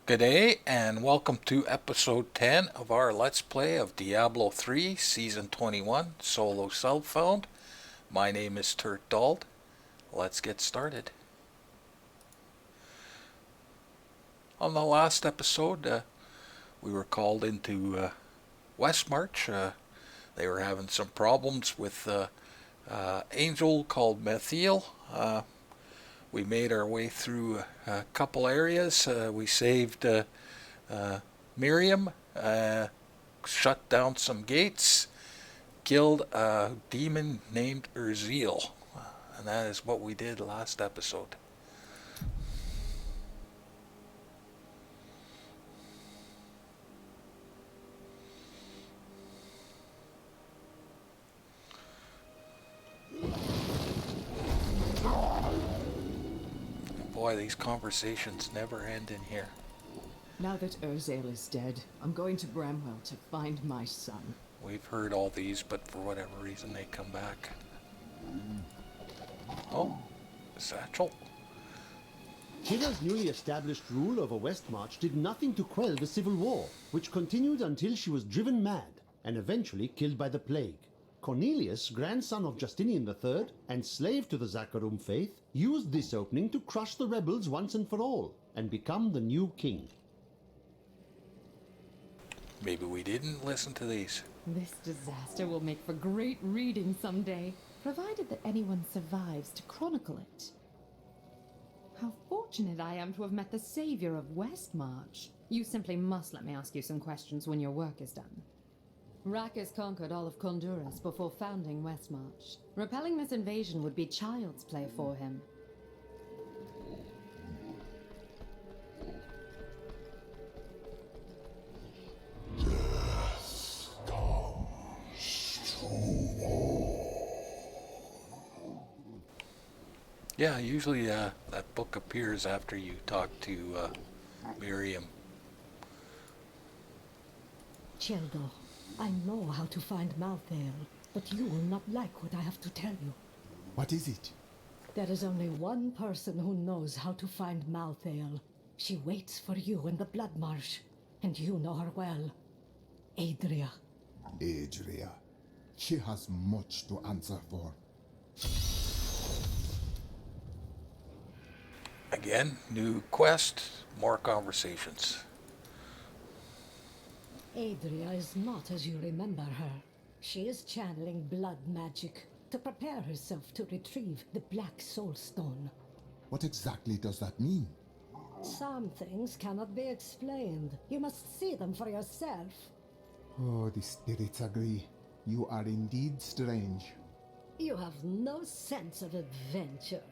G'day, and welcome to episode 10 of our Let's Play of Diablo 3, Season 21, Solo Self-Found. My name is Turt Dald. Let's get started. On the last episode, we were called into Westmarch. They were having some problems with angel called Methiel. We made our way through a couple areas. We saved Miriam, shut down some gates, killed a demon named Urziel. And that is what we did last episode. Boy, these conversations never end in here. Now that Urziel is dead, I'm going to Bramwell to find my son. We've heard all these, but for whatever reason they come back. Oh, a satchel. Shira's newly established rule over Westmarch did nothing to quell the civil war, which continued until she was driven mad and eventually killed by the plague. Cornelius, grandson of Justinian III and slave to the Zakharum faith, used this opening to crush the rebels once and for all and become the new king. Maybe we didn't listen to these. This disaster will make for great reading someday, provided that anyone survives to chronicle it. How fortunate I am to have met the savior of Westmarch. You simply must let me ask you some questions when your work is done. Rackers conquered all of Honduras before founding Westmarch. Repelling this invasion would be child's play for him. Yeah, usually that book appears after you talk to Miriam. Cheldo, I know how to find Malthael, but you will not like what I have to tell you. What is it? There is only one person who knows how to find Malthael. She waits for you in the Blood Marsh, and you know her well. Adria. Adria. She has much to answer for. Again, new quest, more conversations. Adria is not as you remember her. She is channeling blood magic to prepare herself to retrieve the Black Soul Stone. What exactly does that mean? Some things cannot be explained. You must see them for yourself. Oh, the spirits agree. You are indeed strange. You have no sense of adventure.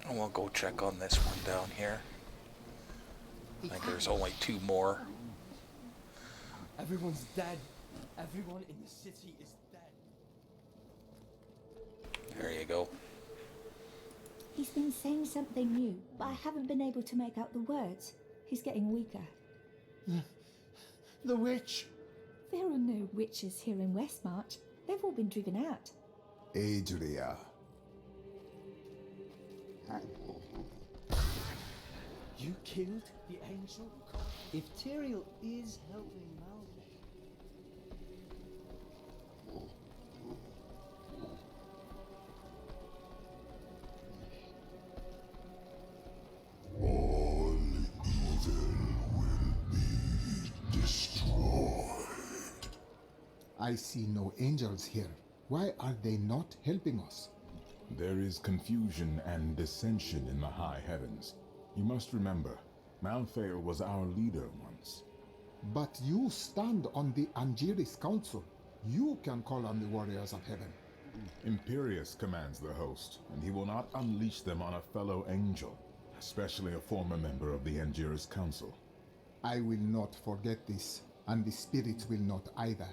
And we'll go check on this one down here. I think there's only two more. Everyone's dead. Everyone in the city is dead. There you go. He's been saying something new, but I haven't been able to make out the words. He's getting weaker. The witch! There are no witches here in Westmarch. They've all been driven out. Adria. You killed the angel? If Tyrael is helping Malthael... All evil will be destroyed. I see no angels here. Why are they not helping us? There is confusion and dissension in the high heavens. You must remember, Malthael was our leader once. But you stand on the Angiris Council. You can call on the warriors of heaven. Imperius commands the host, and he will not unleash them on a fellow angel, especially a former member of the Angiris Council. I will not forget this, and the spirits will not either.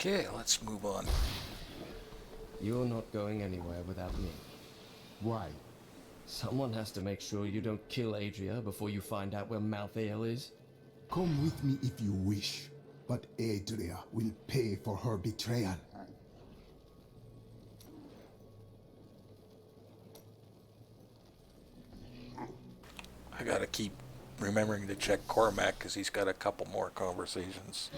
Okay, let's move on. You're not going anywhere without me. Why? Someone has to make sure you don't kill Adria before you find out where Malthael is. Come with me if you wish, But Adria will pay for her betrayal. I gotta keep remembering to check Cormac because he's got a couple more conversations.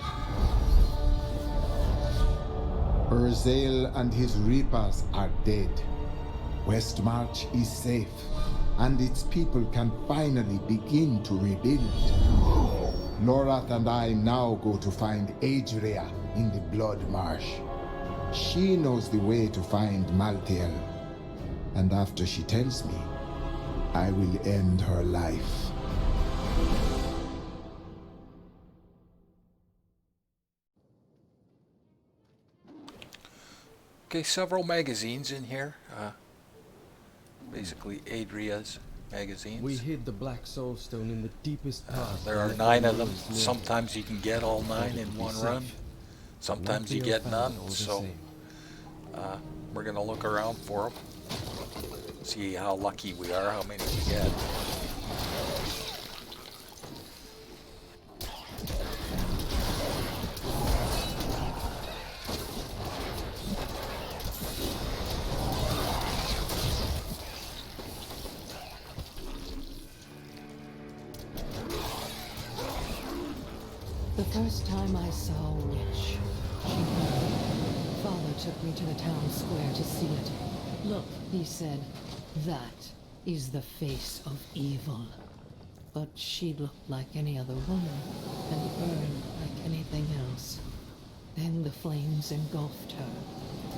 Urzael and his reapers are dead. Westmarch is safe, and its people can finally begin to rebuild. Lorath and I now go to find Adria in the Blood Marsh. She knows the way to find Malthael, and after she tells me, I will end her life. Okay, several magazines in here. Basically Adria's magazines. We hid the Black Soulstone in the deepest part. There are 9 of them. Sometimes you can get all 9 in one run. Sometimes you get none. So we're going to look around for them. See how lucky we are, how many we get. The first time I saw a witch, she burned. Father took me to the town square to see it. Look, he said, that is the face of evil. But she looked like any other woman, and burned like anything else. Then the flames engulfed her.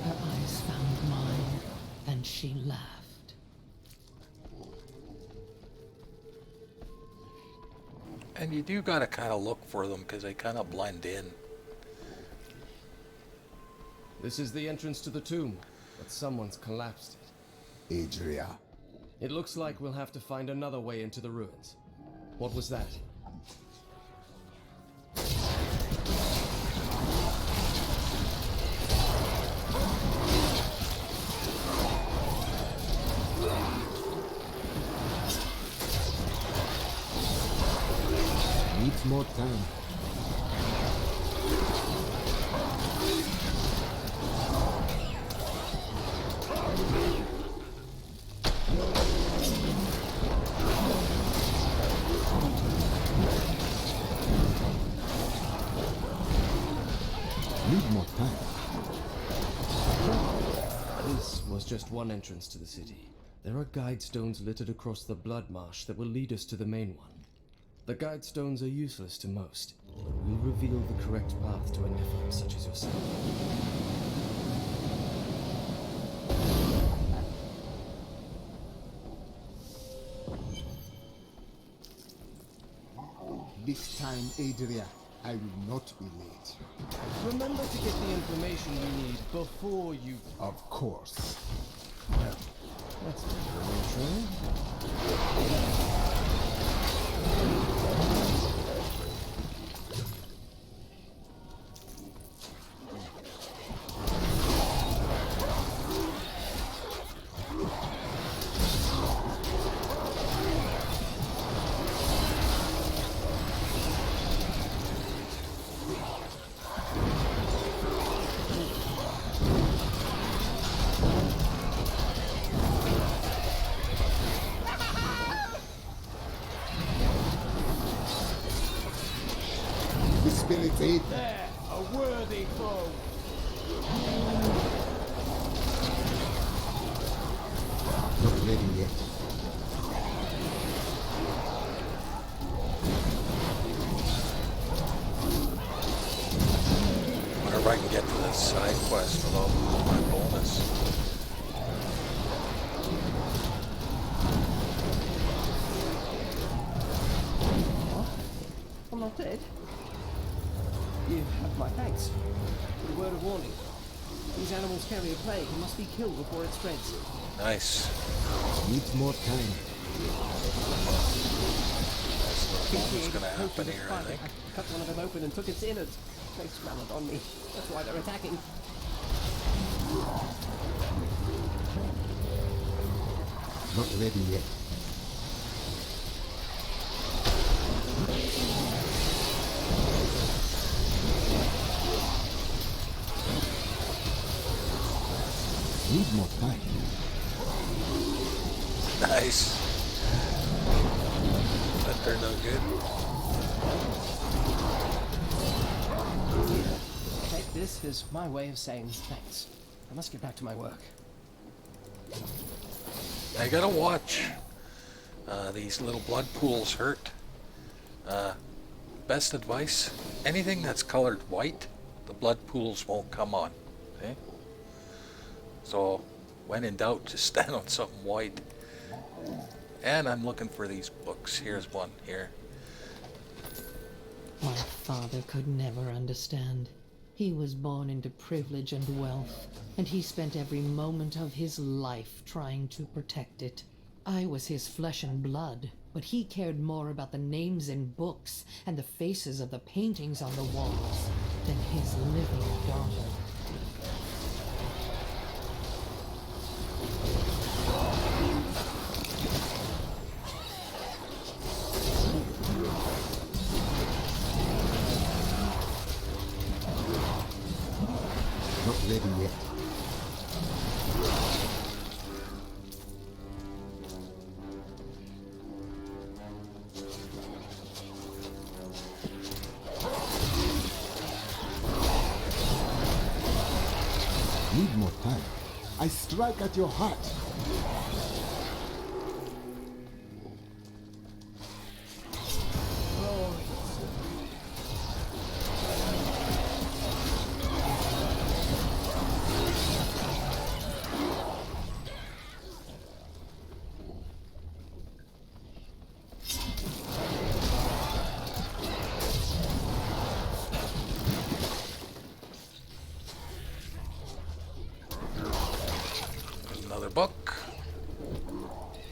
Her eyes found mine, and she laughed. And you do gotta kind of look for them because they kind of blend in. This is the entrance to the tomb, but someone's collapsed it. Adria. It looks like we'll have to find another way into the ruins. What was that? Needs more time. Need more time. This was just one entrance to the city. There are guide stones littered across the blood marsh that will lead us to the main one. The guide stones are useless to most, but will reveal the correct path to a Nephilim such as yourself. This time, Adria, I will not be late. Remember to get the information you need before you... Of course. That's a good intro. The spirit's aid. There! A worthy foe! Not ready yet. Wonder if I can get to this side quest without my bonus. I'm not dead. You have my thanks. For the word of warning. These animals carry a plague and must be killed before it spreads. Nice. Needs more time. What's gonna happen here, I think. I cut one of them open and took its innards. They smell it on me. That's why they're attacking. Not ready yet. Need more time. Nice. That turned out good. Take this as my way of saying thanks. I must get back to my work. I gotta watch. These little blood pools hurt. Best advice, anything that's colored white, the blood pools won't come on. Okay? So, when in doubt, just stand on something white. And I'm looking for these books. Here's one here. My father could never understand. He was born into privilege and wealth, and he spent every moment of his life trying to protect it. I was his flesh and blood, but he cared more about the names in books and the faces of the paintings on the walls than his living daughter. Not ready yet. Need more time. I strike at your heart. Another book.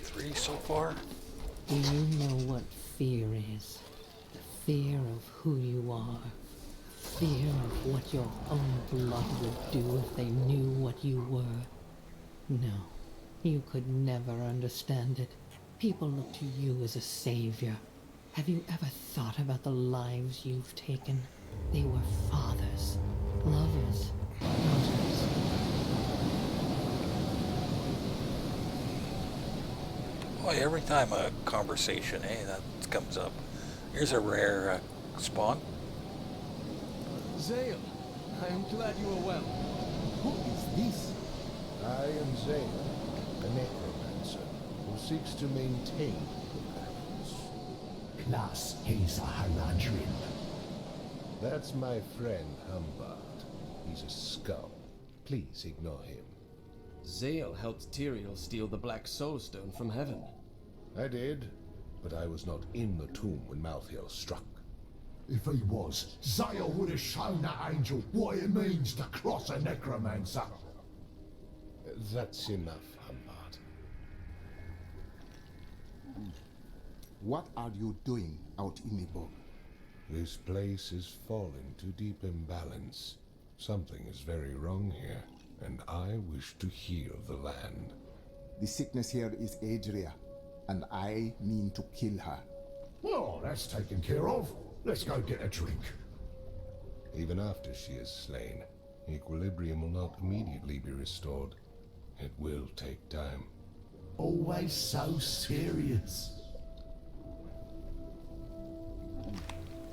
3 so far. Do you know what fear is? The fear of who you are. Fear of what your own blood would do if they knew what you were. No, you could never understand it. People look to you as a savior. Have you ever thought about the lives you've taken? They were fathers, lovers, mothers. Boy, every time a conversation, that comes up. Here's a rare spawn. Zale, I am glad you are well. Who is this? I am Zane, a necromancer who seeks to maintain the balance. Class Haza Haladrin. That's my friend Humbard. He's a skull. Please ignore him. Zale helped Tyrael steal the Black Soul Stone from heaven. I did, but I was not in the tomb when Malthael struck. If he was, Zale would have shown that angel what it means to cross a necromancer. That's enough, Humbard. What are you doing out in the bog? This place is falling to deep imbalance. Something is very wrong here, and I wish to heal the land. The sickness here is Adria, and I mean to kill her. Oh, that's taken care of. Let's go get a drink. Even after she is slain, equilibrium will not immediately be restored. It will take time. Always so serious.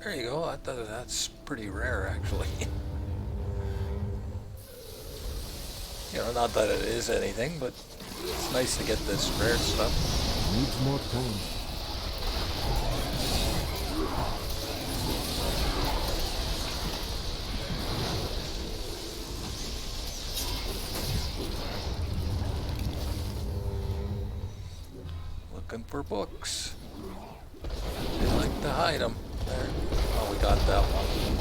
There you go. That's pretty rare, actually. Not that it is anything, but it's nice to get this rare stuff. Needs more time. Looking for books. They like to hide them. There. Oh, we got that one.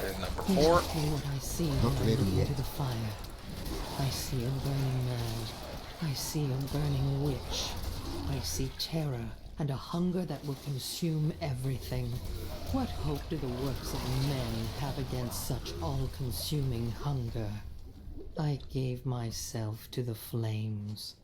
There's number 4. What I see Not when I ready look yet. into the fire. I see a burning man. I see a burning witch. I see terror and a hunger that will consume everything. What hope do the works of men have against such all-consuming hunger? I gave myself to the flames.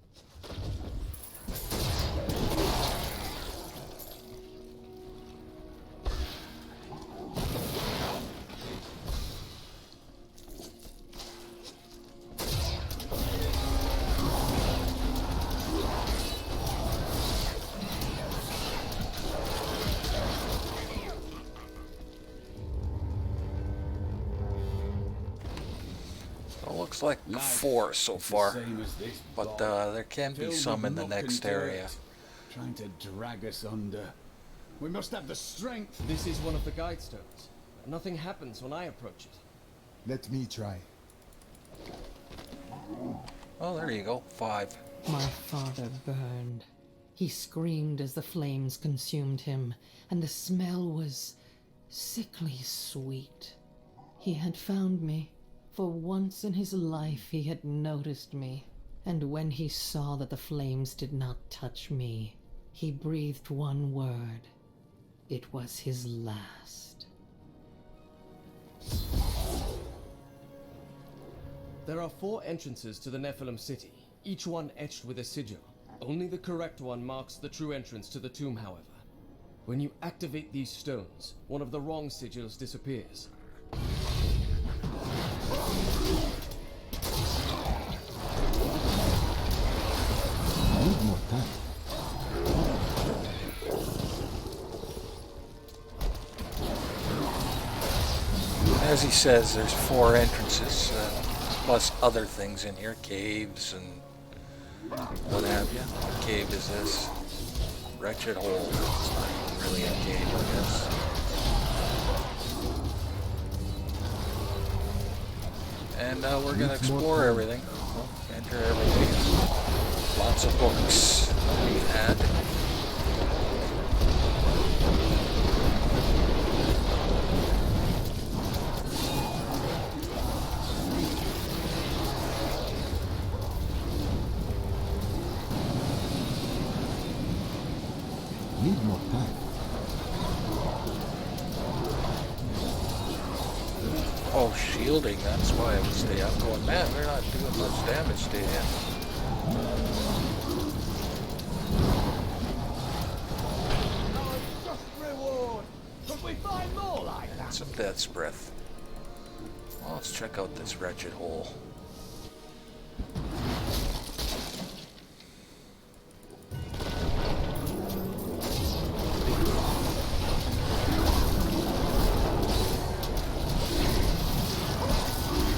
Looks like 4 so far, but there can be some in the next area. Trying to drag us under. We must have the strength. This is one of the guide stones. Nothing happens when I approach it. Let me try. Oh, there you go. 5. My father burned. He screamed as the flames consumed him, and the smell was sickly sweet. He had found me. For once in his life he had noticed me, and when he saw that the flames did not touch me, he breathed one word. It was his last. There are 4 entrances to the Nephilim city, each one etched with a sigil. Only the correct one marks the true entrance to the tomb, however. When you activate these stones, one of the wrong sigils disappears. Need more time. As he says, there's 4 entrances, plus other things in here, caves and what have you. What cave is this? Wretched hole. It's not even really a cave, I guess. And we're going to explore everything. Well, enter everything. Lots of books to be had. Need more time. Oh, shielding, that's why I was there. I'm going, man, they're not doing much damage to him. Reward. Could we find more like that? Some death's breath. Well, let's check out this wretched hole.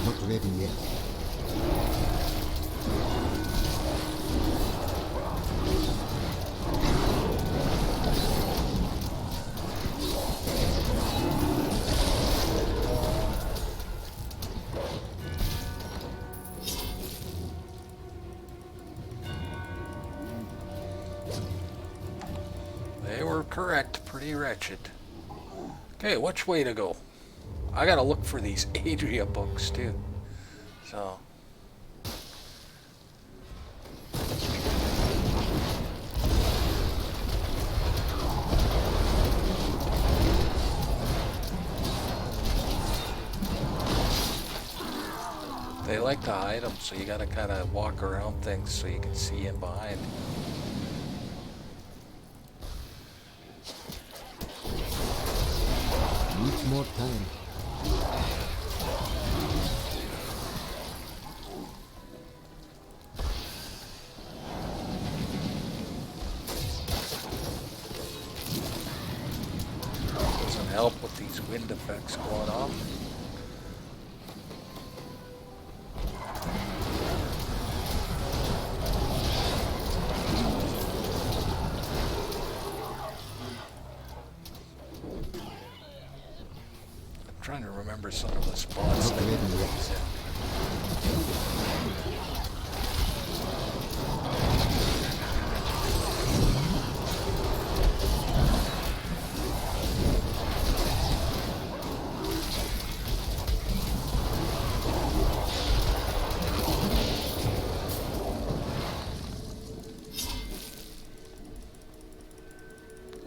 Not ready yet. They were correct. Pretty wretched. Okay, which way to go? I gotta look for these Adria books too. So. They like to hide them, so you gotta kind of walk around things so you can see in behind. Needs more time. Doesn't help with these wind effects going on. I'm trying to remember some of the spots that he's in.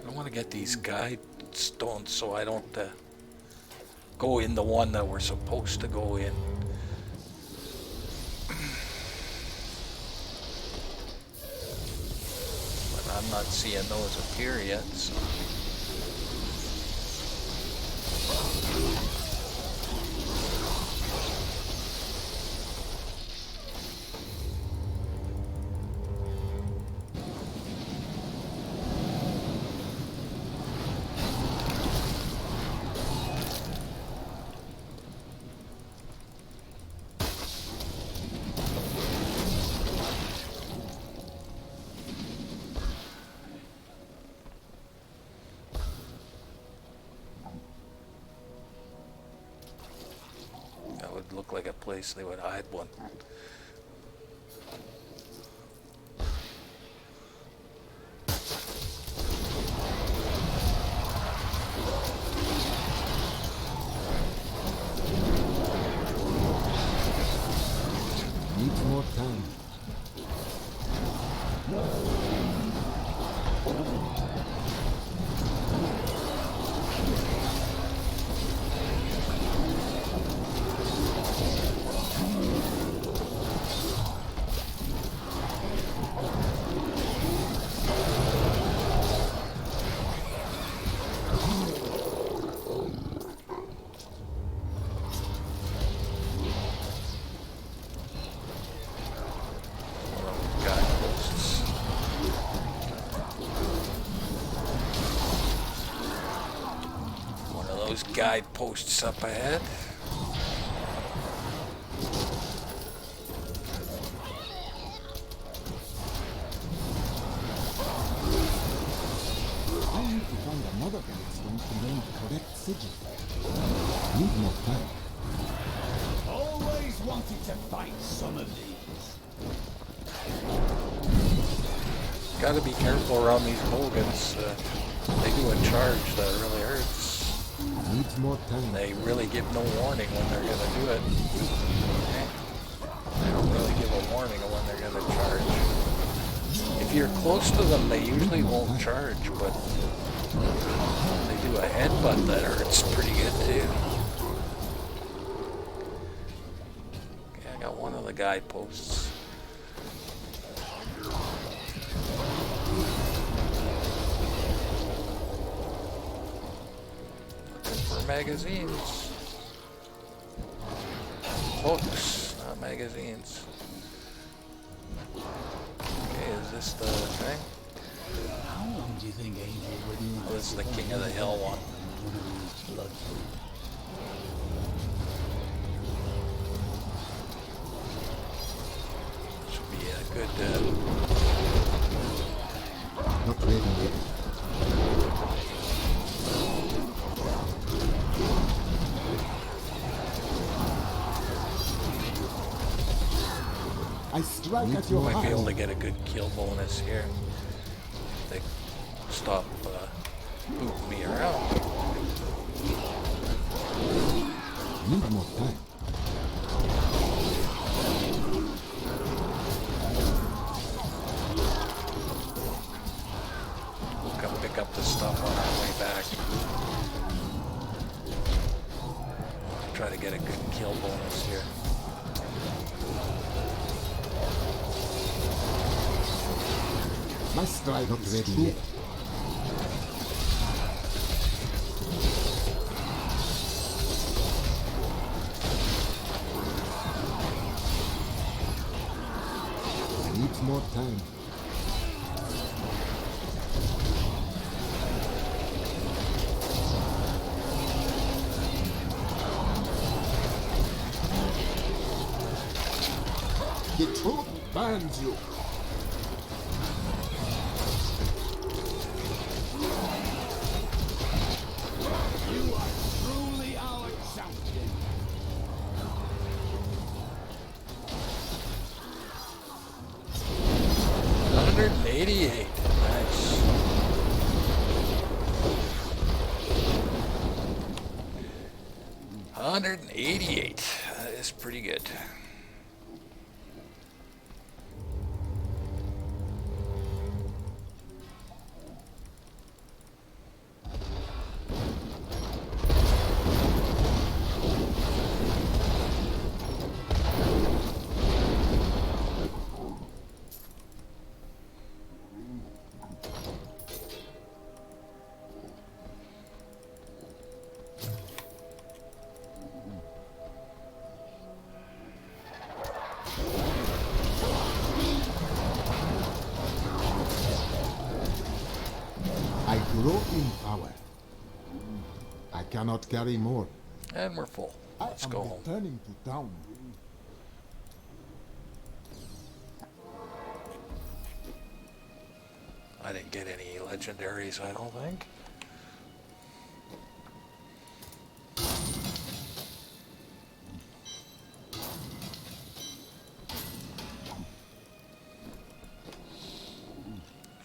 I want to get these guide stones so I don't go in the one that we're supposed to go in. I'm not seeing those appear yet, so. That would look like a place they would hide one. Needs more time. Guideposts. One of those guideposts up ahead. I need to find another guidestone to learn the correct sigil. Need more time. Always wanted to fight some of these. Gotta be careful around these Bogans. They do a charge that really hurts. Needs more time. They really give no warning when they're gonna do it. They don't really give a warning of when they're gonna charge. If you're close to them, they usually won't charge, but they do a headbutt that hurts pretty good too. Okay, I got one of the guideposts. Magazines. Books, not magazines. Okay, is this the thing? How long do you think Angel wouldn't Oh, this is the King of the Hill one. blood? Should be a good Not ready yet. I strike at your might be able to heart. get a good kill bonus here. They stop booting me around. Need more time. We'll come pick up the stuff on our way back. Try to get a good kill bonus here. My strike not ready yet. Needs more time. The truth binds you. You are truly our champion. $188. Nice. $188. That is pretty good. cannot carry more. And we're full. Let's go home. Returning to town. I didn't get any legendaries, I don't think.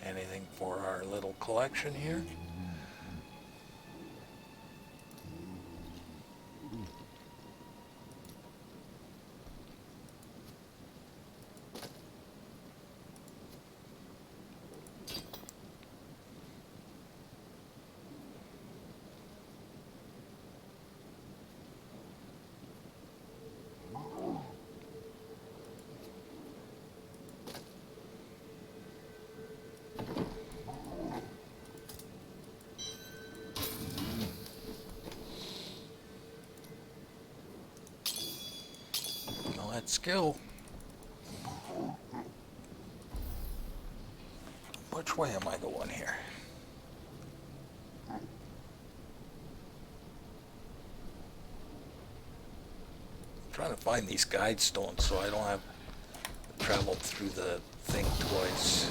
Anything for our little collection here? Skill. Which way am I going here? I'm trying to find these guide stones so I don't have to travel through the thing twice.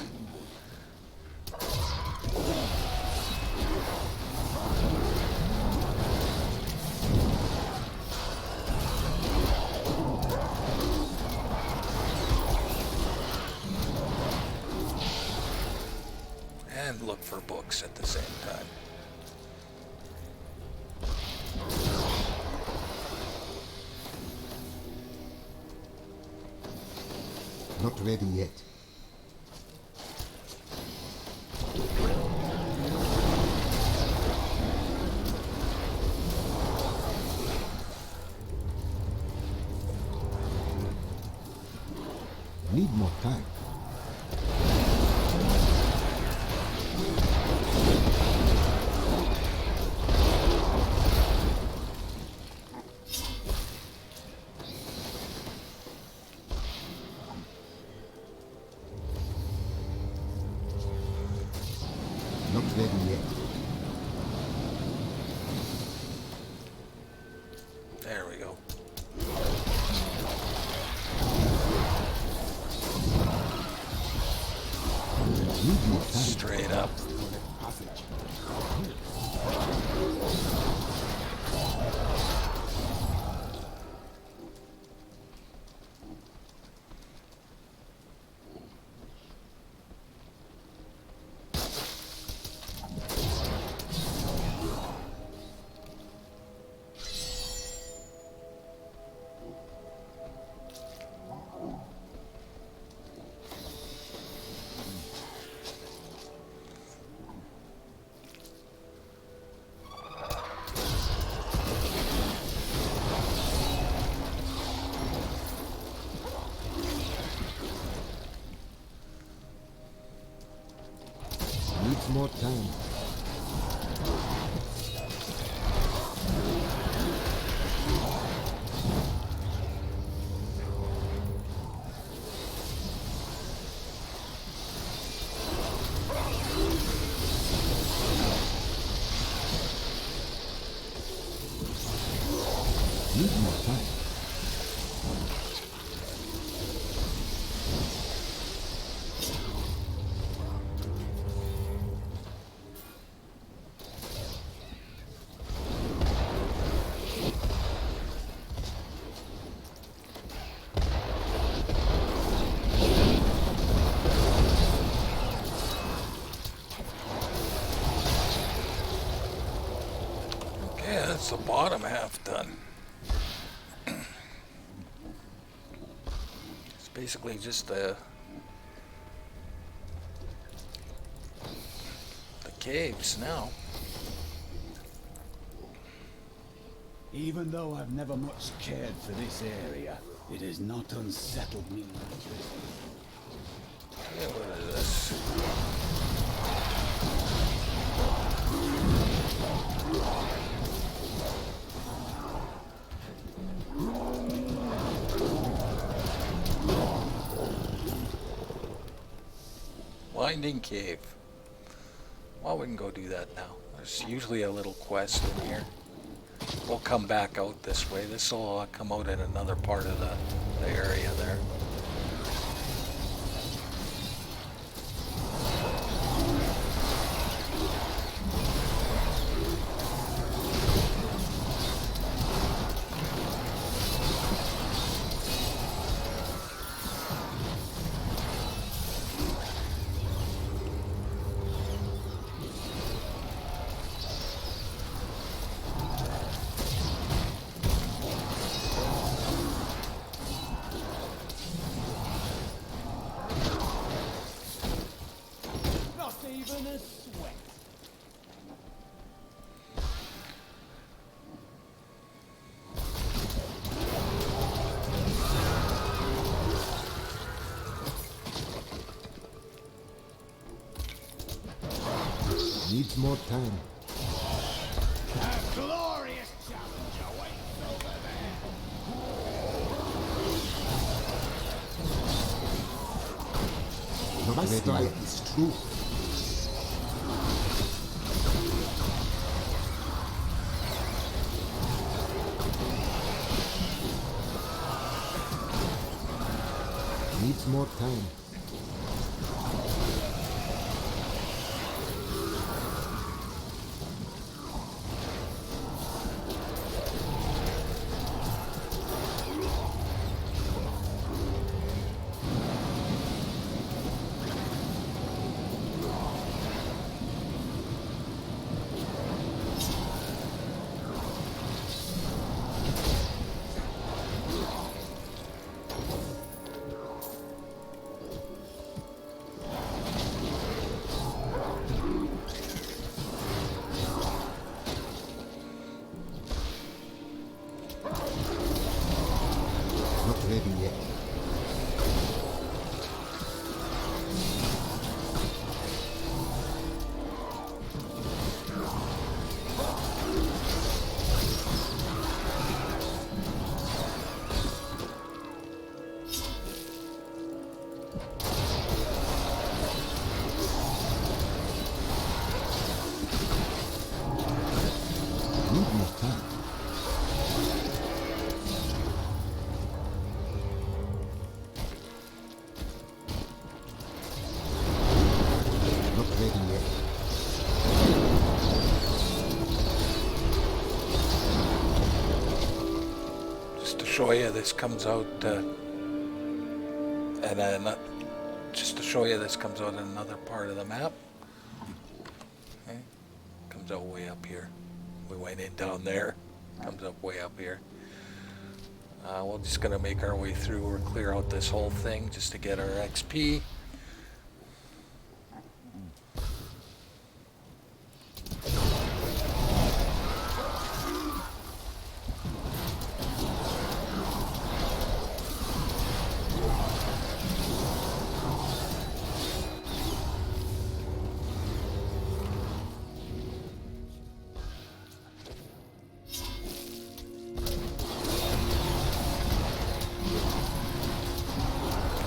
And look for books at the same time. Not ready yet. Need more time. Not ready yet. There we go. Need more time. Straight up. Needs more time. Need more time. Okay, that's the bottom half done. It's basically just the caves now. Even though I've never much cared for this area, it has not unsettled me lately. Yeah, what is this? Winding cave. Well, we can go do that now. There's usually a little quest in here. we'll come back out this way. This will come out in another part of the area there. Even a sweat. Needs more time. A glorious challenge awaits over there. My strike is true. Needs more time. Not ready yet. Need more time. Not ready yet. Just to show you, this comes out, just to show you, this comes out in another part of the map. Okay. Comes out way up here. We went in down there. Comes up way up here. We're just gonna make our way through or clear out this whole thing just to get our XP.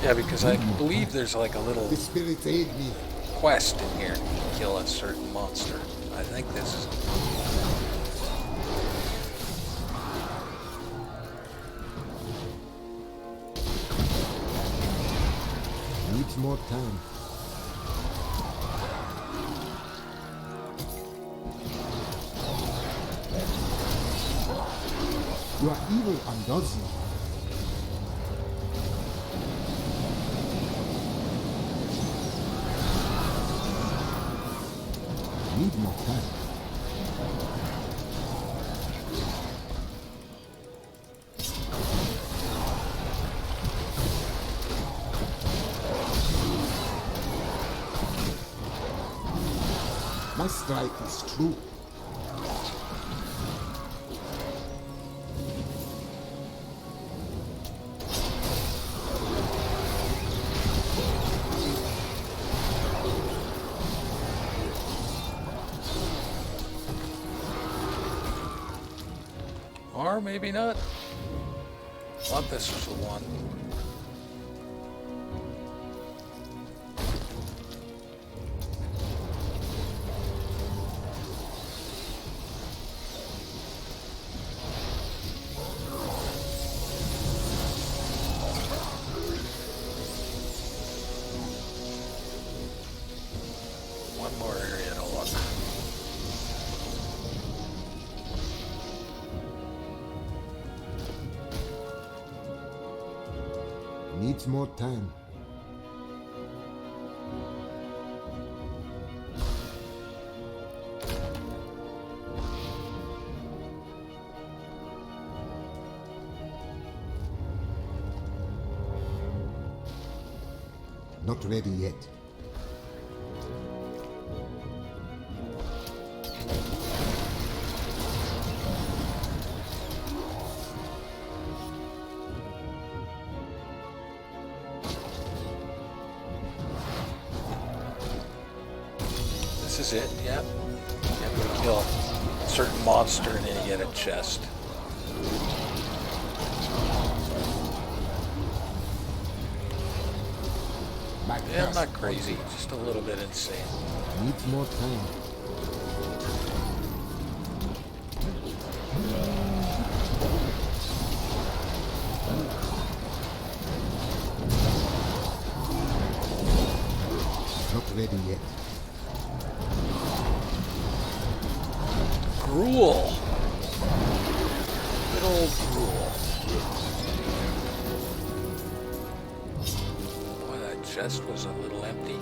Yeah, because I believe there's like a little The spirits aid me. quest in here to kill a certain monster. I think this is... Needs more time. You are evil undoes you. Need more time. My strike is true. Or maybe not. Thought this was the one. Needs more time. Not ready yet. This is it, yep. You have to kill a certain monster and then you get a chest. Yeah, I'm not crazy, just a little bit insane. Needs more time. Not ready yet. Gruel. Good old gruel. Boy, that chest was a little empty.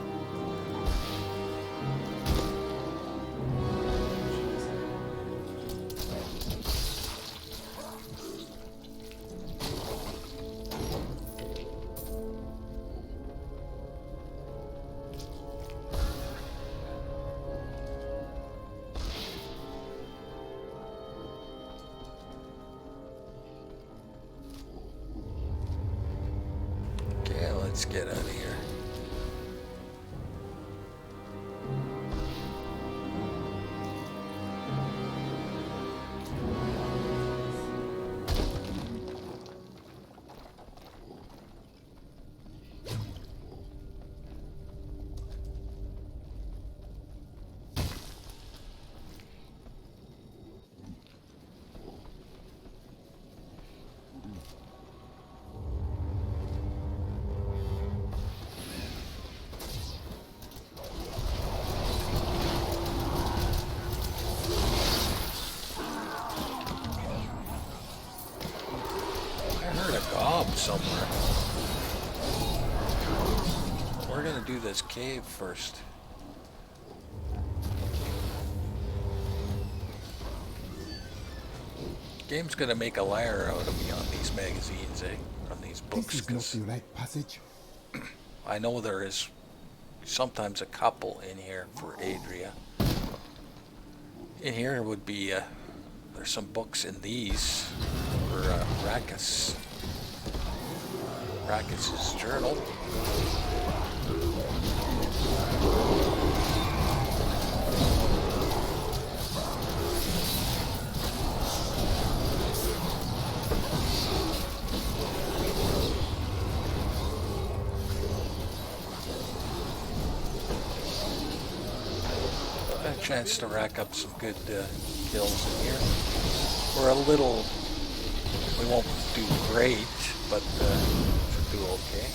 Okay, let's get out of here. Somewhere. We're gonna do this cave first. Game's gonna make a liar out of me on these magazines, on these books. This is not the right passage. I know there is sometimes a couple in here for Adria. In here would be there's some books in these for Rackus. Rackus' journal. A chance to rack up some good kills in here. We're a little, we won't do great, but should do okay.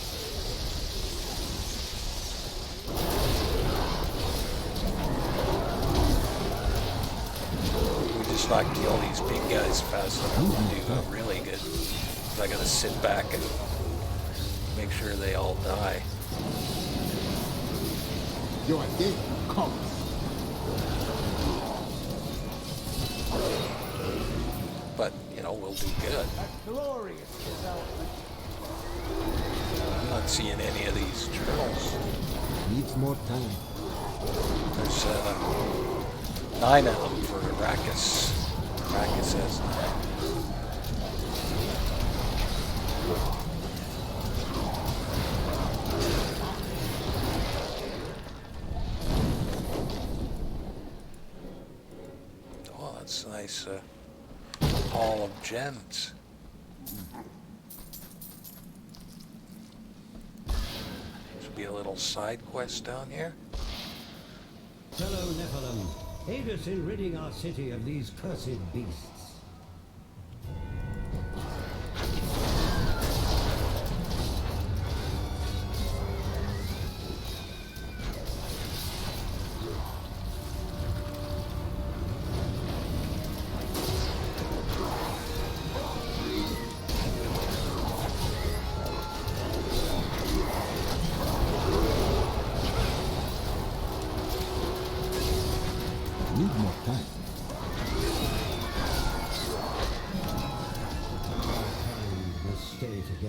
We just not kill these big guys fast enough to do really good. So I gotta sit back and make sure they all die. You are dead. Come. But, you know, we'll do good. I'm not seeing any of these journals. Needs more time. There's 9 of them for Rackus. Rackus has 9. Oh, that's a nice Hall of Gems. Should be a little side quest down here. Fellow Nephilim, aid us in ridding our city of these cursed beasts.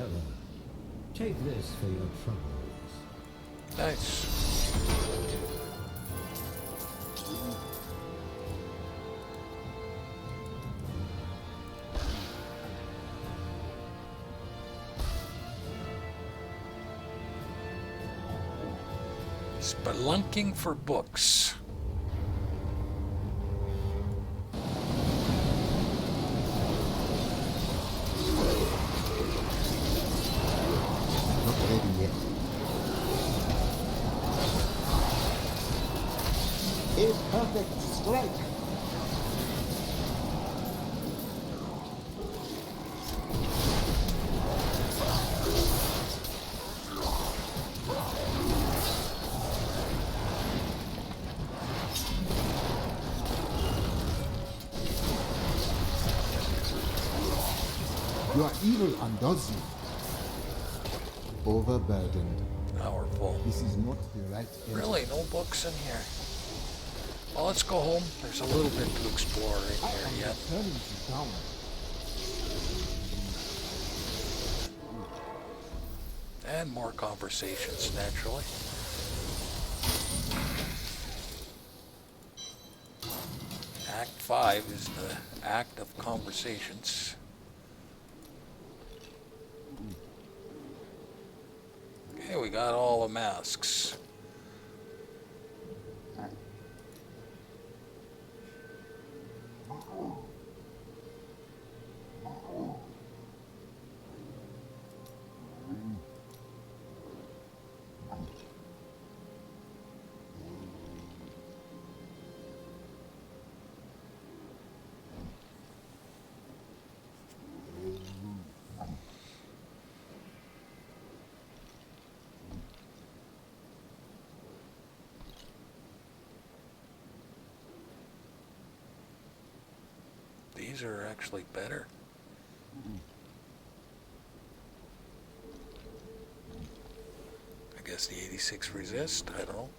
together. Take this for your troubles. Nice. Spelunking for books. Not ready yet. A perfect strike. Your evil undoes you. Overburdened. Powerful. This is not the right end. Really, no books in here. Well, let's go home. There's a little bit to explore in here yet. Turning you down. And more conversations, naturally. Act 5 is the act of conversations. Okay, we got all the masks. These are actually better. I guess the 86 resist, I don't know.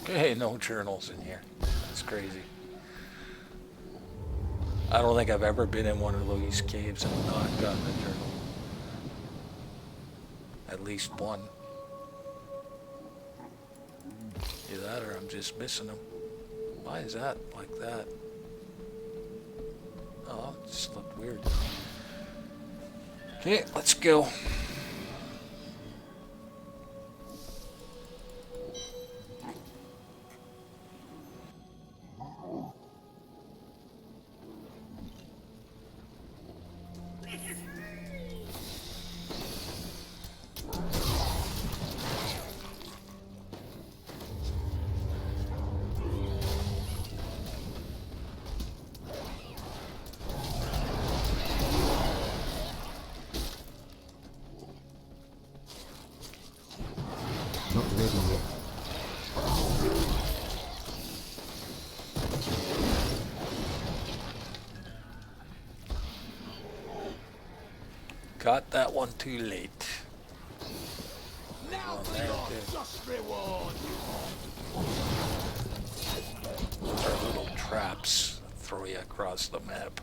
Hey, no journals in here. That's crazy. I don't think I've ever been in one of these caves and not gotten a journal. At least one. Either that or I'm just missing them. Why is that like that? Oh, it just looked weird. Okay, let's go. Not ready yet. Got that one too late. Now for your just reward. Those are little traps that throw you across the map.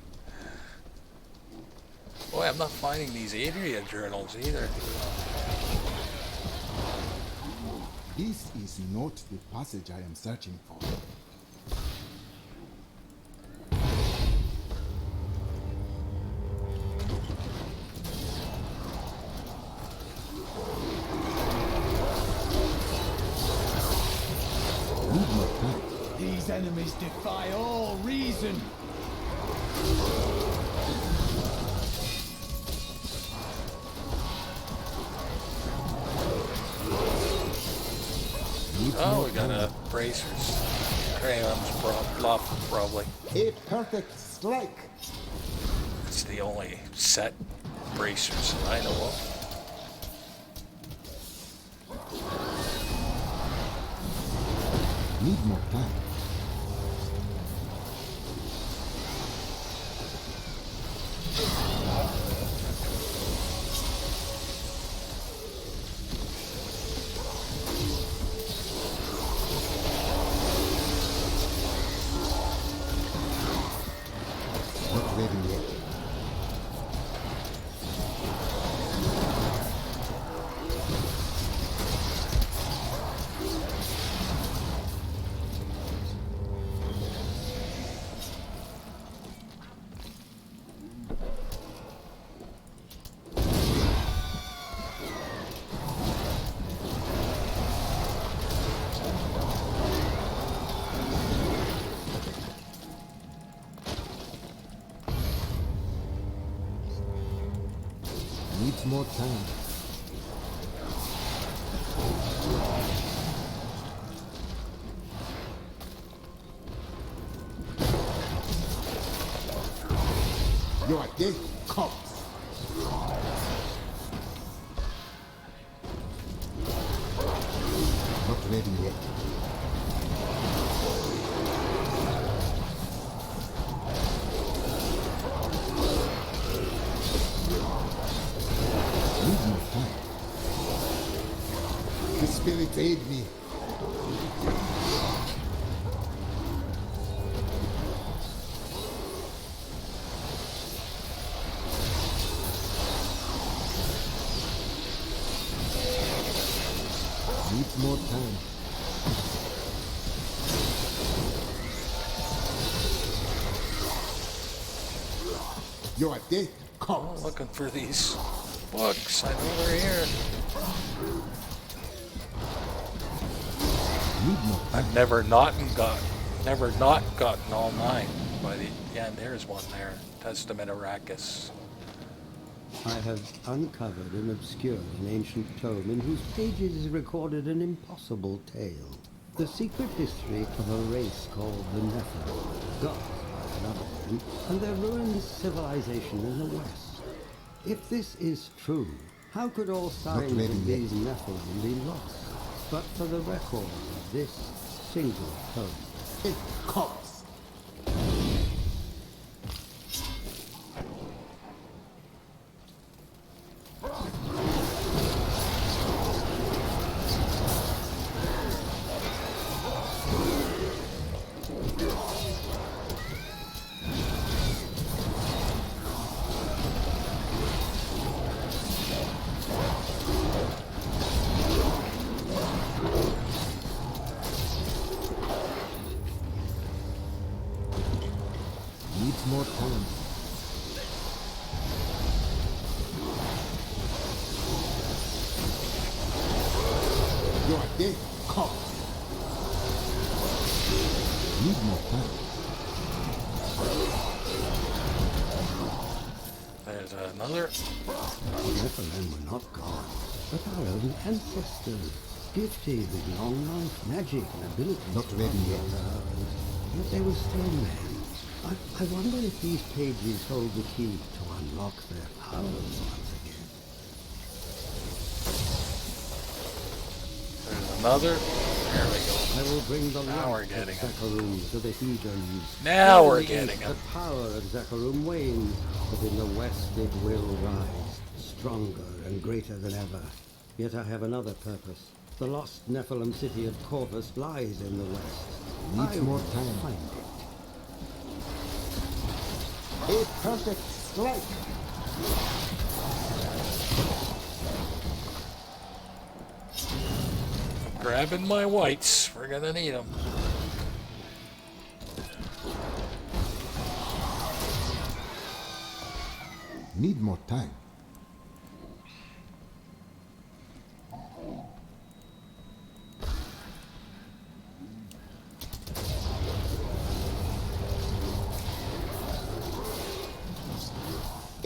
Boy, I'm not finding these Adria journals either. This is not the passage I am searching for. These enemies defy all reason. Oh, we got a bracers. Crayon's bluff, probably. A perfect strike. It's the only set bracers that I know of. Need more time. Not ready yet. Needs more time. You are dead, cops. Not ready yet. Need more time. The spirits aid me. Needs more time. You are dead, cops. Looking for these books. I know they're here. Need more time. I've never not gotten all 9. By the yeah, there's one there. Testament of Arrakis. I have uncovered an obscure and ancient tome in whose pages is recorded an impossible tale. The secret history of a race called the Nephilim, gods by another name, and their ruined civilization in the west. If this is true, how could all signs of these Nephilim be lost, but for the record of this single tome? It cops. Needs more time. You are dead, cop. Need more time. There's another. The Nephilim were not gone, but our own ancestors, gifted with long life, magic, and ability. Not ready yet. Yet they were still men. I wonder if these pages hold the key to unlock their powers once again. There's another. There we go. I will bring the Now we're light getting of him. Zakarum to the heathens. Now In we're the getting east, him. The power of Zakarum wanes, but in the west it will rise, stronger and greater than ever. Yet I have another purpose. The lost Nephilim city of Corvus lies in the west. Needs I more will time. find it. A perfect strike. Grabbing my whites. We're gonna need them. Need more time.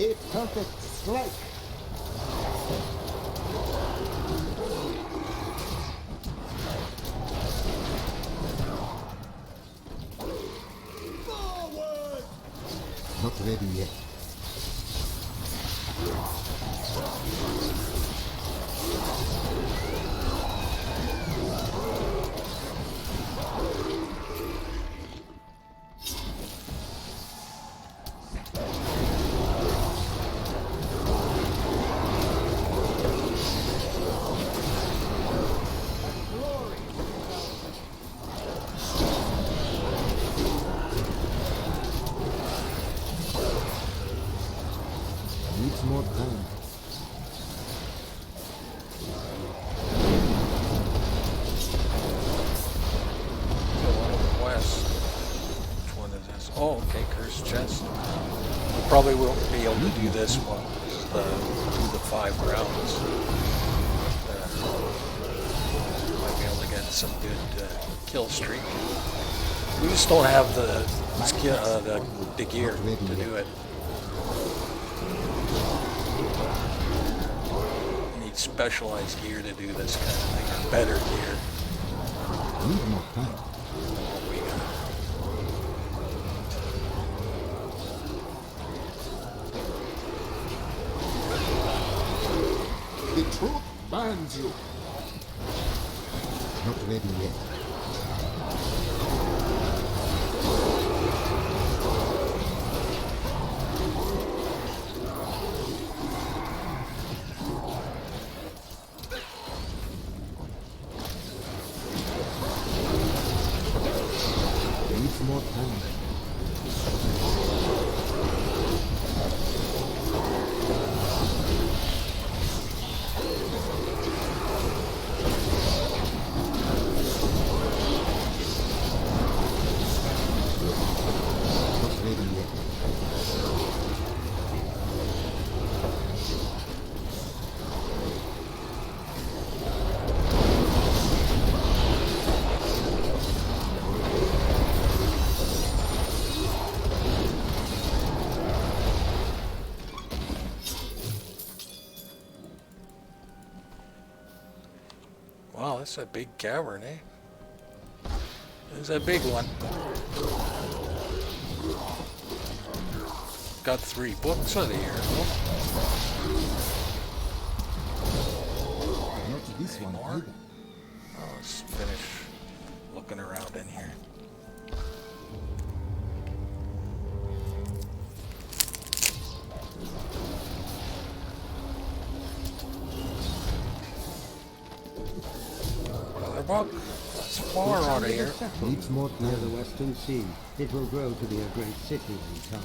A perfect strike. Forward! Not ready yet. Needs more time. West. Which one is this? Oh, okay, Cursed Chest. We probably won't be able to do this one. Do the 5 rounds. Might be able to get some good kill streak. We just don't have the skill, the gear to do it. Need specialized gear to do this kind of thing, or better gear. Need more time. We got. The truth binds you. Not ready yet. Needs more time. Not ready yet. Wow, that's a big cavern, eh? It's a big one. Got 3 books out of here. Not this one More? either. Oh, let's finish looking around in here. Another book. That's far out of here. Needs more near the Western Sea. It will grow to be a great city in time.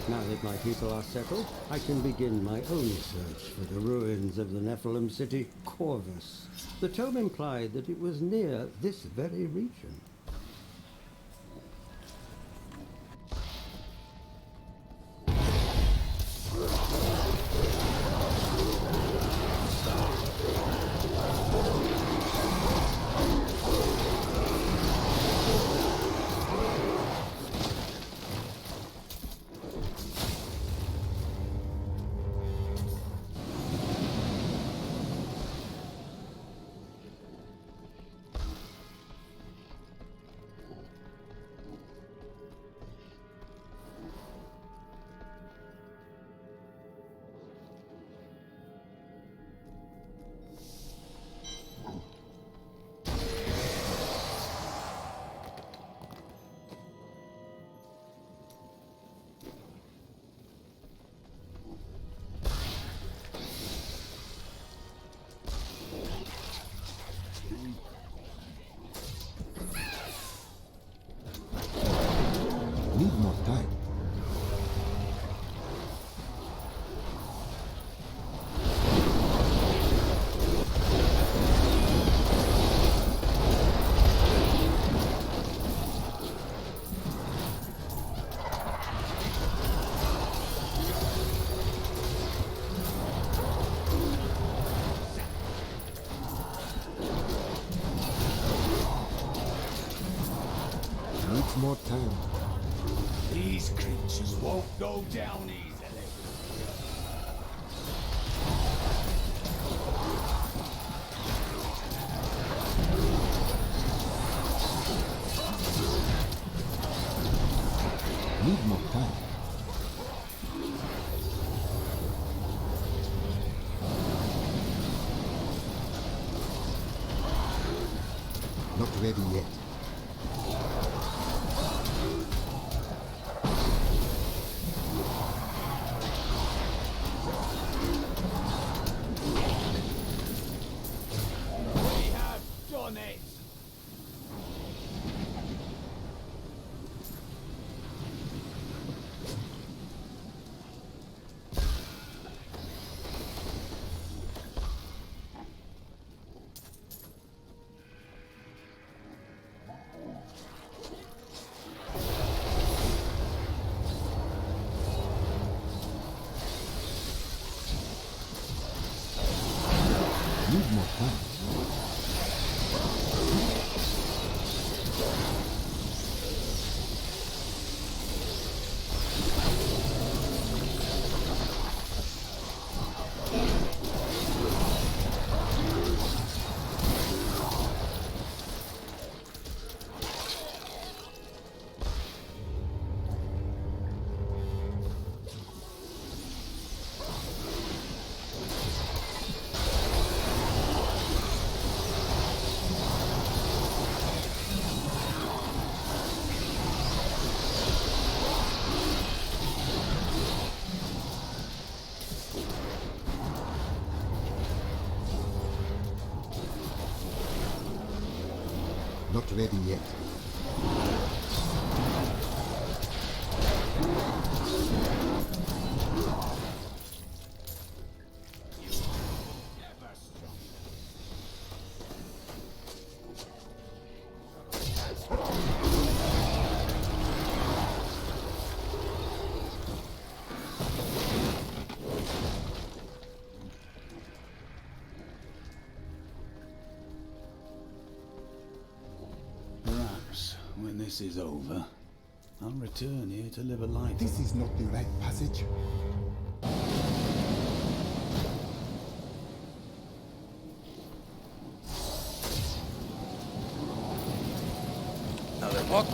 Now that my people are settled, I can begin my own search for the ruins of the Nephilim city, Corvus. The tome implied that it was near this very region. Need more time. Needs more time. These creatures won't go down easily. Not ready yet. We have done it! Need more time. Not ready yet. Perhaps, when this is over, I'll return here to live a life. This is not the right passage. Another book,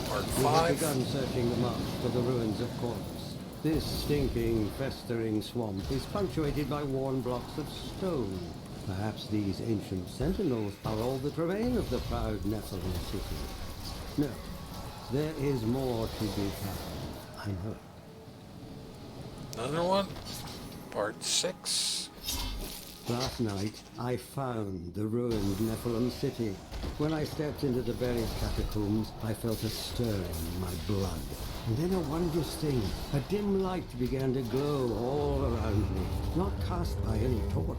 part We have 5. begun searching the marsh for the ruins of Corvus. This stinking, festering swamp is punctuated by worn blocks of stone. Perhaps these ancient sentinels are all that remain of the proud Nephilim city. No, there is more to be found, I know. Another one, part 6. Last night, I found the ruined Nephilim city. When I stepped into the buried catacombs, I felt a stirring in my blood. And then a wondrous thing, a dim light began to glow all around me, not cast by any torch.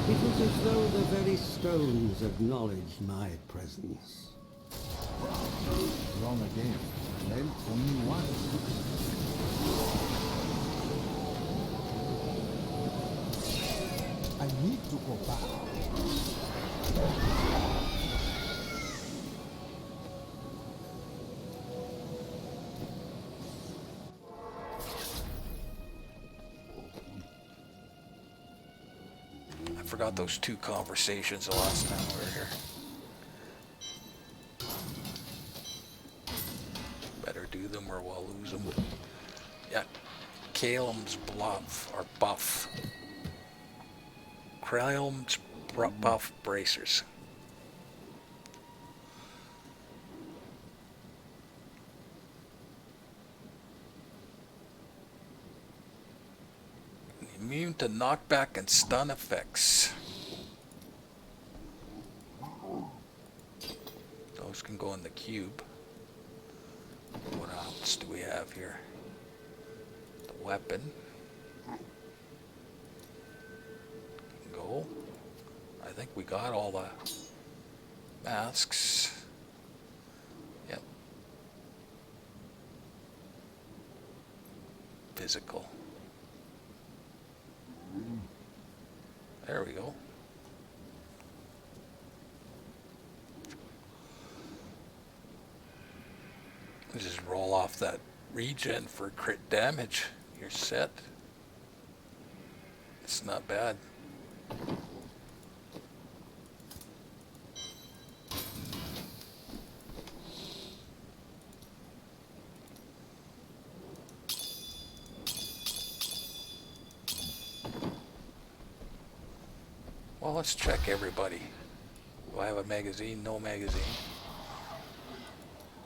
It was as though the very stones acknowledged my presence. Wrong again. Well, only once. I need to go back. I forgot those 2 conversations the last time we were here. Better do them or we'll lose them. Yeah, Calum's bluff, or buff. Calum's buff bracers. Immune to knockback and stun effects. Those can go in the cube. What else do we have here? The weapon. Go. I think we got all the masks. Yep. Physical. There we go. Just roll off that regen for crit damage. You're set. It's not bad. Well, let's check everybody. Do I have a magazine? No magazine.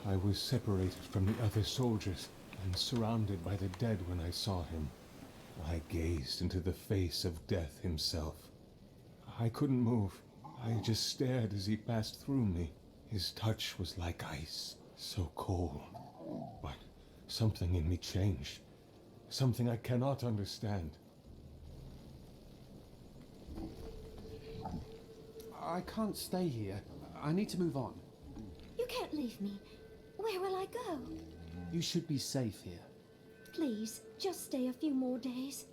I was separated from the other soldiers and surrounded by the dead when I saw him. I gazed into the face of death himself. I couldn't move. I just stared as he passed through me. His touch was like ice, so cold. But something in me changed. Something I cannot understand. I can't stay here. I need to move on. You can't leave me. Where will I go? You should be safe here. Please, just stay a few more days.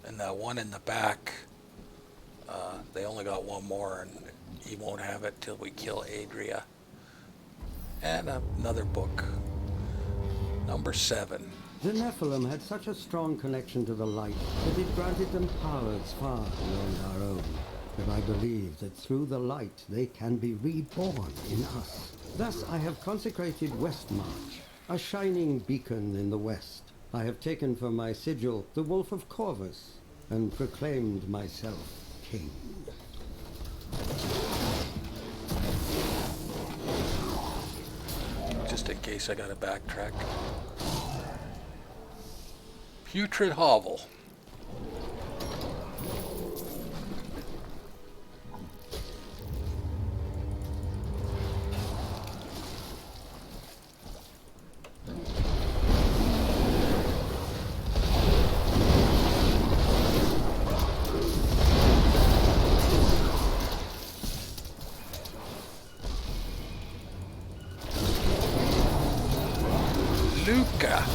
And that one in the back, they only got one more, and he won't have it till we kill Adria. And another book, number 7. The Nephilim had such a strong connection to the light that it granted them powers far beyond our own. But I believe that through the light they can be reborn in us. Thus I have consecrated Westmarch, a shining beacon in the west. I have taken for my sigil the Wolf of Corvus, and proclaimed myself king. Just in case I gotta backtrack. Putrid Hovel. Luca.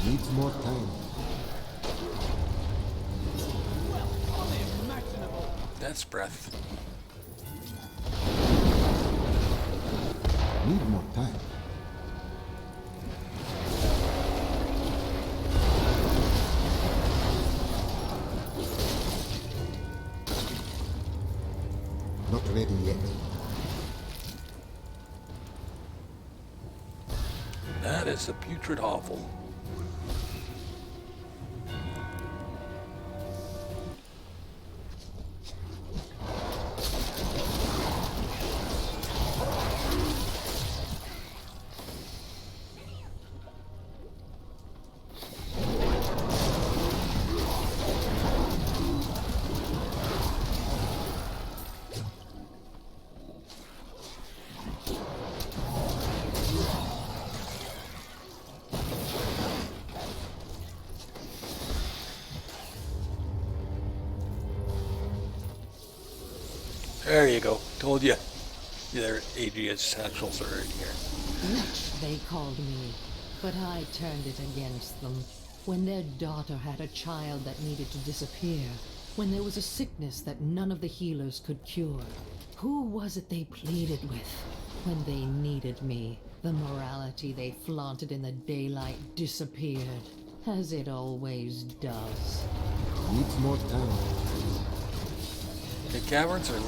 Needs more time. Death's breath. Need more time. Not ready yet. That is the Putrid Hovel. There you go. Told you. There, Adria's satchels are in here. Witch, they called me, but I turned it against them. When their daughter had a child that needed to disappear, when there was a sickness that none of the healers could cure, who was it they pleaded with? When they needed me, the morality they flaunted in the daylight disappeared, as it always does. Needs more time. The caverns are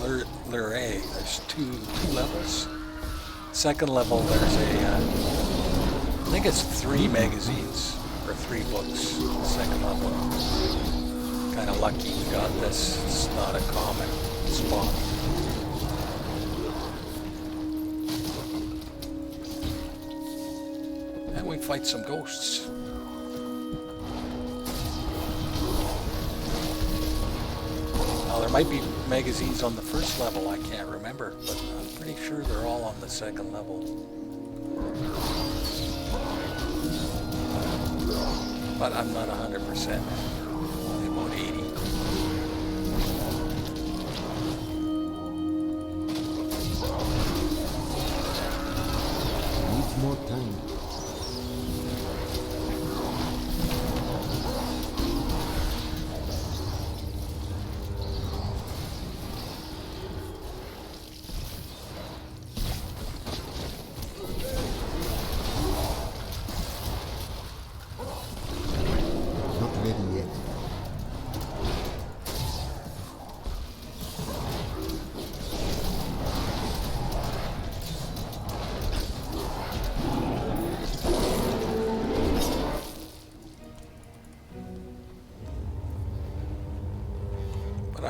Luray. There's two levels. Second level, there's I think it's 3 magazines or 3 books. Second level. Kind of lucky we got this. It's not a common spot. And we fight some ghosts. Now there might be magazines on the first level, I can't remember, but I'm pretty sure they're all on the second level. But I'm not 100%, only about 80. Needs more time. Not ready yet.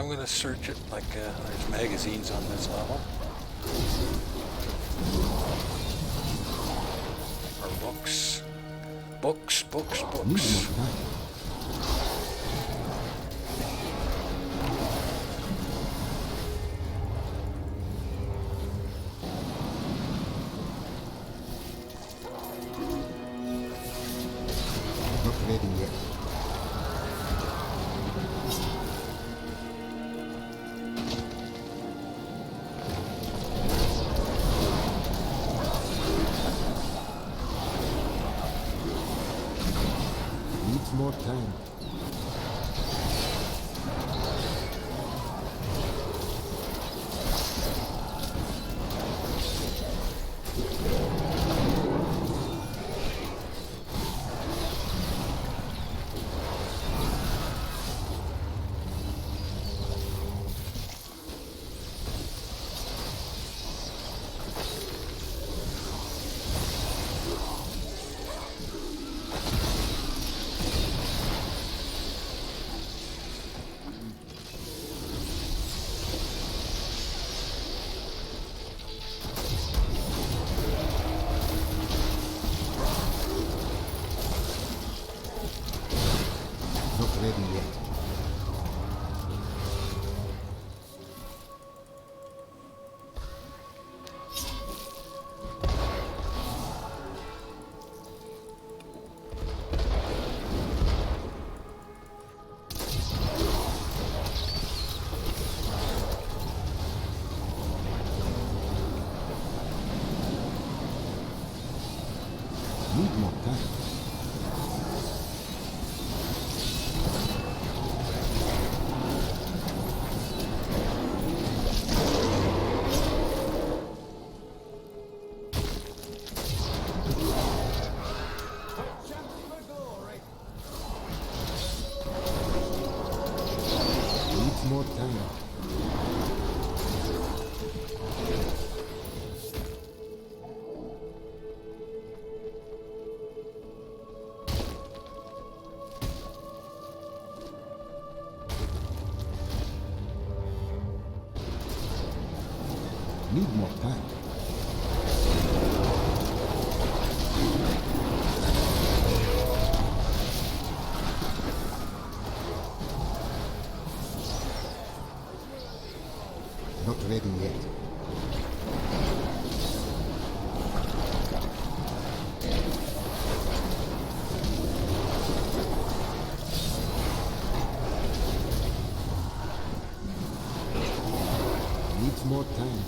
I'm gonna search it. Like there's magazines on this level. Or books. Books. Not ready yet. Needs more time. Not ready yet. Need more time. Needs more time. Need more time. Not ready yet. Needs more time.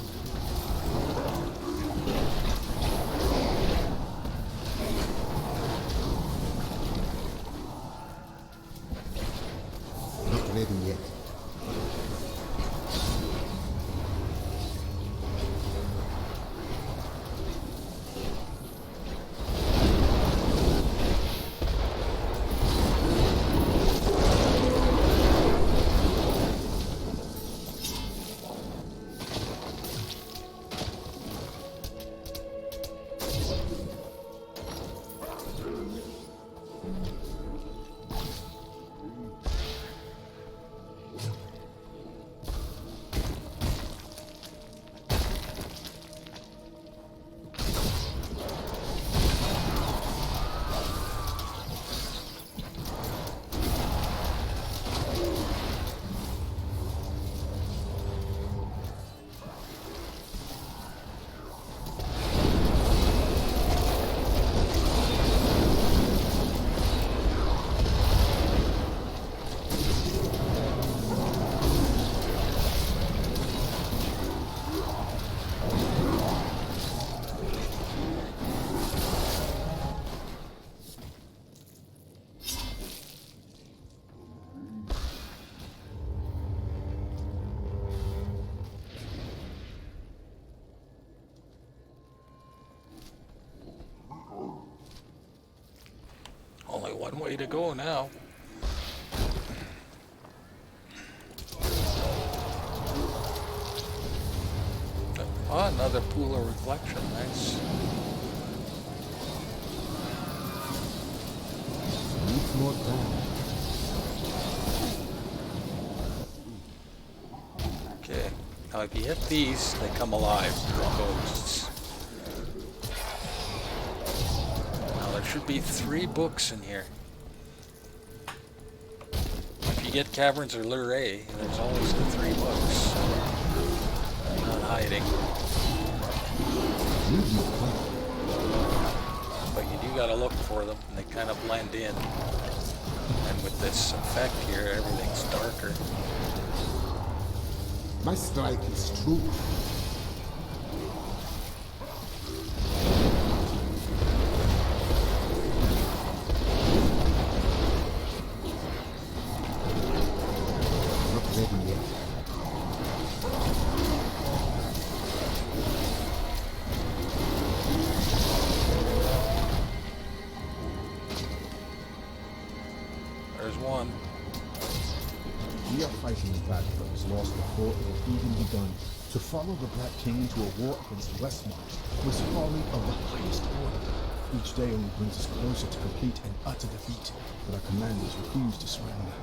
Not ready yet. Only one way to go now. Oh, another pool of reflection. Nice. Needs more time. Now if you hit these, they come alive. They're ghosts. Now there should be 3 books in here. If you get Caverns or Luray, there's always the 3 books. Not hiding. But you do gotta look for them, and they kind of blend in. And with this effect here, everything's darker. My strike is true. Not ready yet. There's one. We are fighting bad foes lost before it had even begun. To follow the Black King into a war against Westmarch was folly of the highest order. Each day only brings us closer to complete and utter defeat, but our commanders refuse to surrender.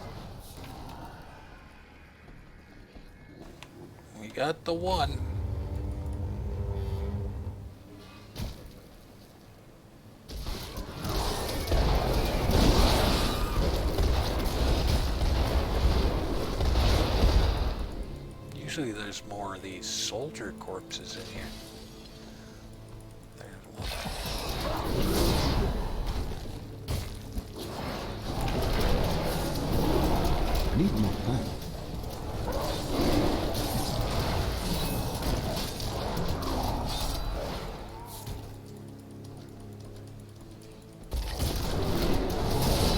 We got the one. Usually there's more of these soldier corpses in here. There's one. I need more time.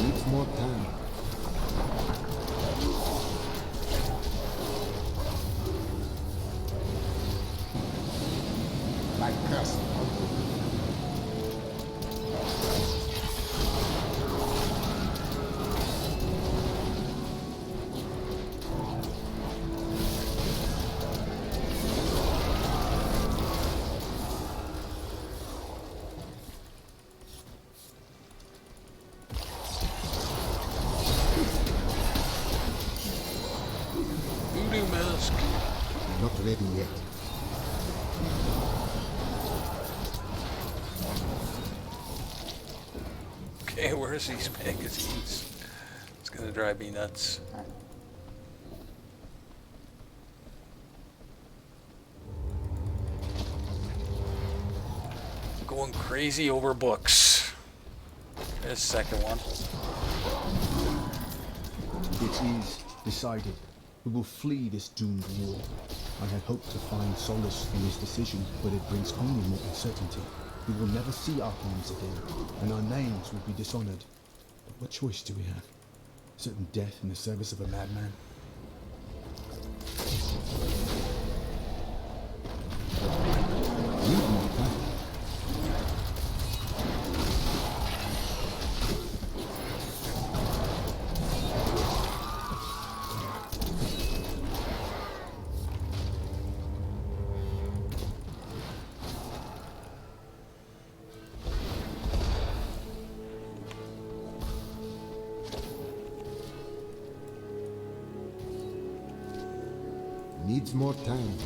Needs more time. My curse. Voodoo mask. Not ready yet. Okay, where's these magazines? It's gonna drive me nuts. Going crazy over books. There's the second one. It is decided. We will flee this doomed war. I had hoped to find solace in this decision, but it brings only more uncertainty. We will never see our homes again, and our names will be dishonored. But what choice do we have? Certain death in the service of a madman? Need more time. Needs more time.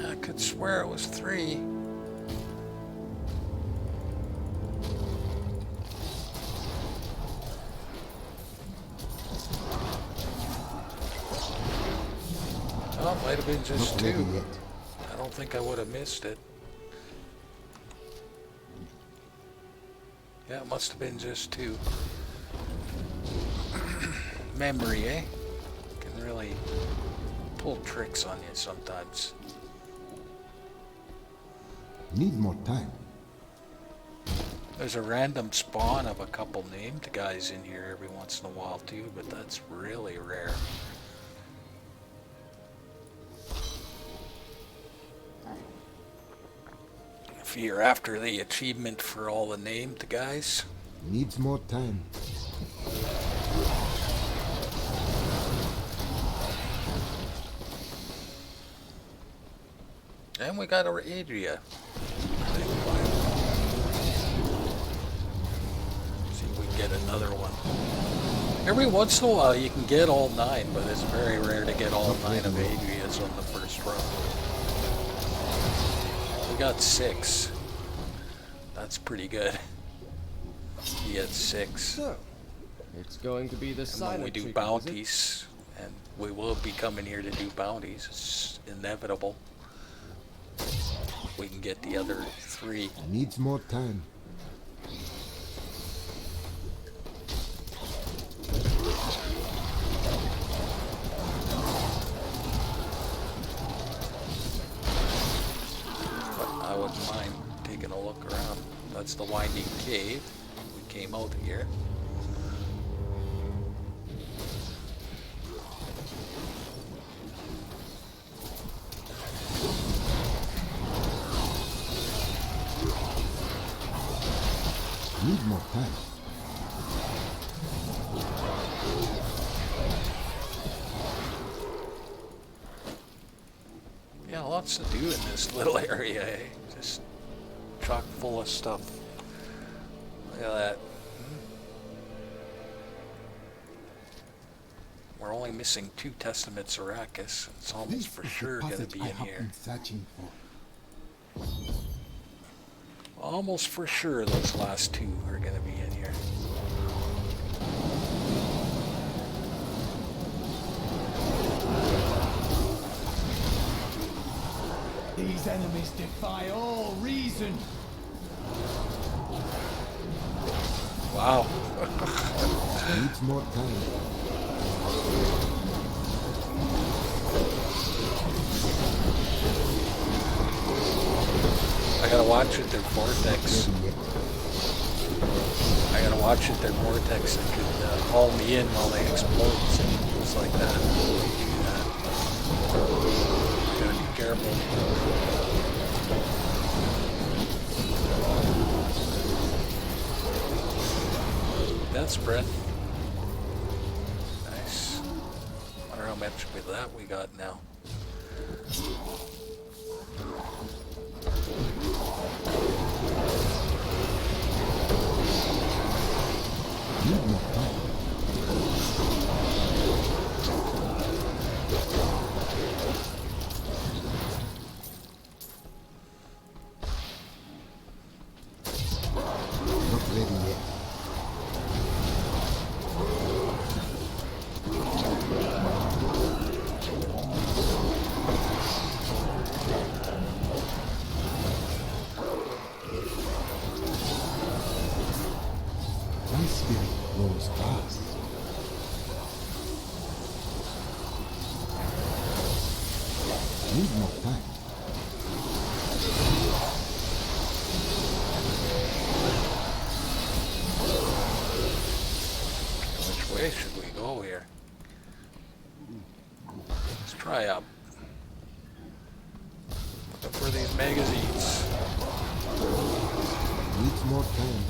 I could swear it was 3. Oh, it might have been just Not 2. ready yet. I don't think I would have missed it. Yeah, it must have been just 2. Memory, eh? Can really pull tricks on you sometimes. Need more time. There's a random spawn of a couple named guys in here every once in a while too, but that's really rare. If you're after the achievement for all the named guys. Needs more time. And we got our Adria. get another one. Every once in a while you can get all 9, but it's very rare to get all 9 of Adria's on the first run. We got 6. That's pretty good. You get 6. So, it's going to be the And silent when we do treatment, is it? bounties, and we will be coming here to do bounties, it's inevitable. We can get the other 3. Needs more time. But I wouldn't mind taking a look around. That's the winding cave. We came out here. Need more time. Yeah, lots to do in this little area, eh? Just chock full of stuff. Look at that. We're only missing 2 Testaments Arrakis. It's almost for sure going to be in here. Searching for. Almost for sure those last 2 are going to be in here. These enemies defy all reason. Wow. Needs more time. I gotta watch it, their vortex. I gotta watch it, their vortex that could haul me in while they explode. It's like that. Gotta be careful. Death spread. Nice. Wonder how much of that we got now. Need more time. Not ready yet. My spirit grows fast. Need more time. Which way should we go here? Let's try up. Looking for these magazines. Needs more time.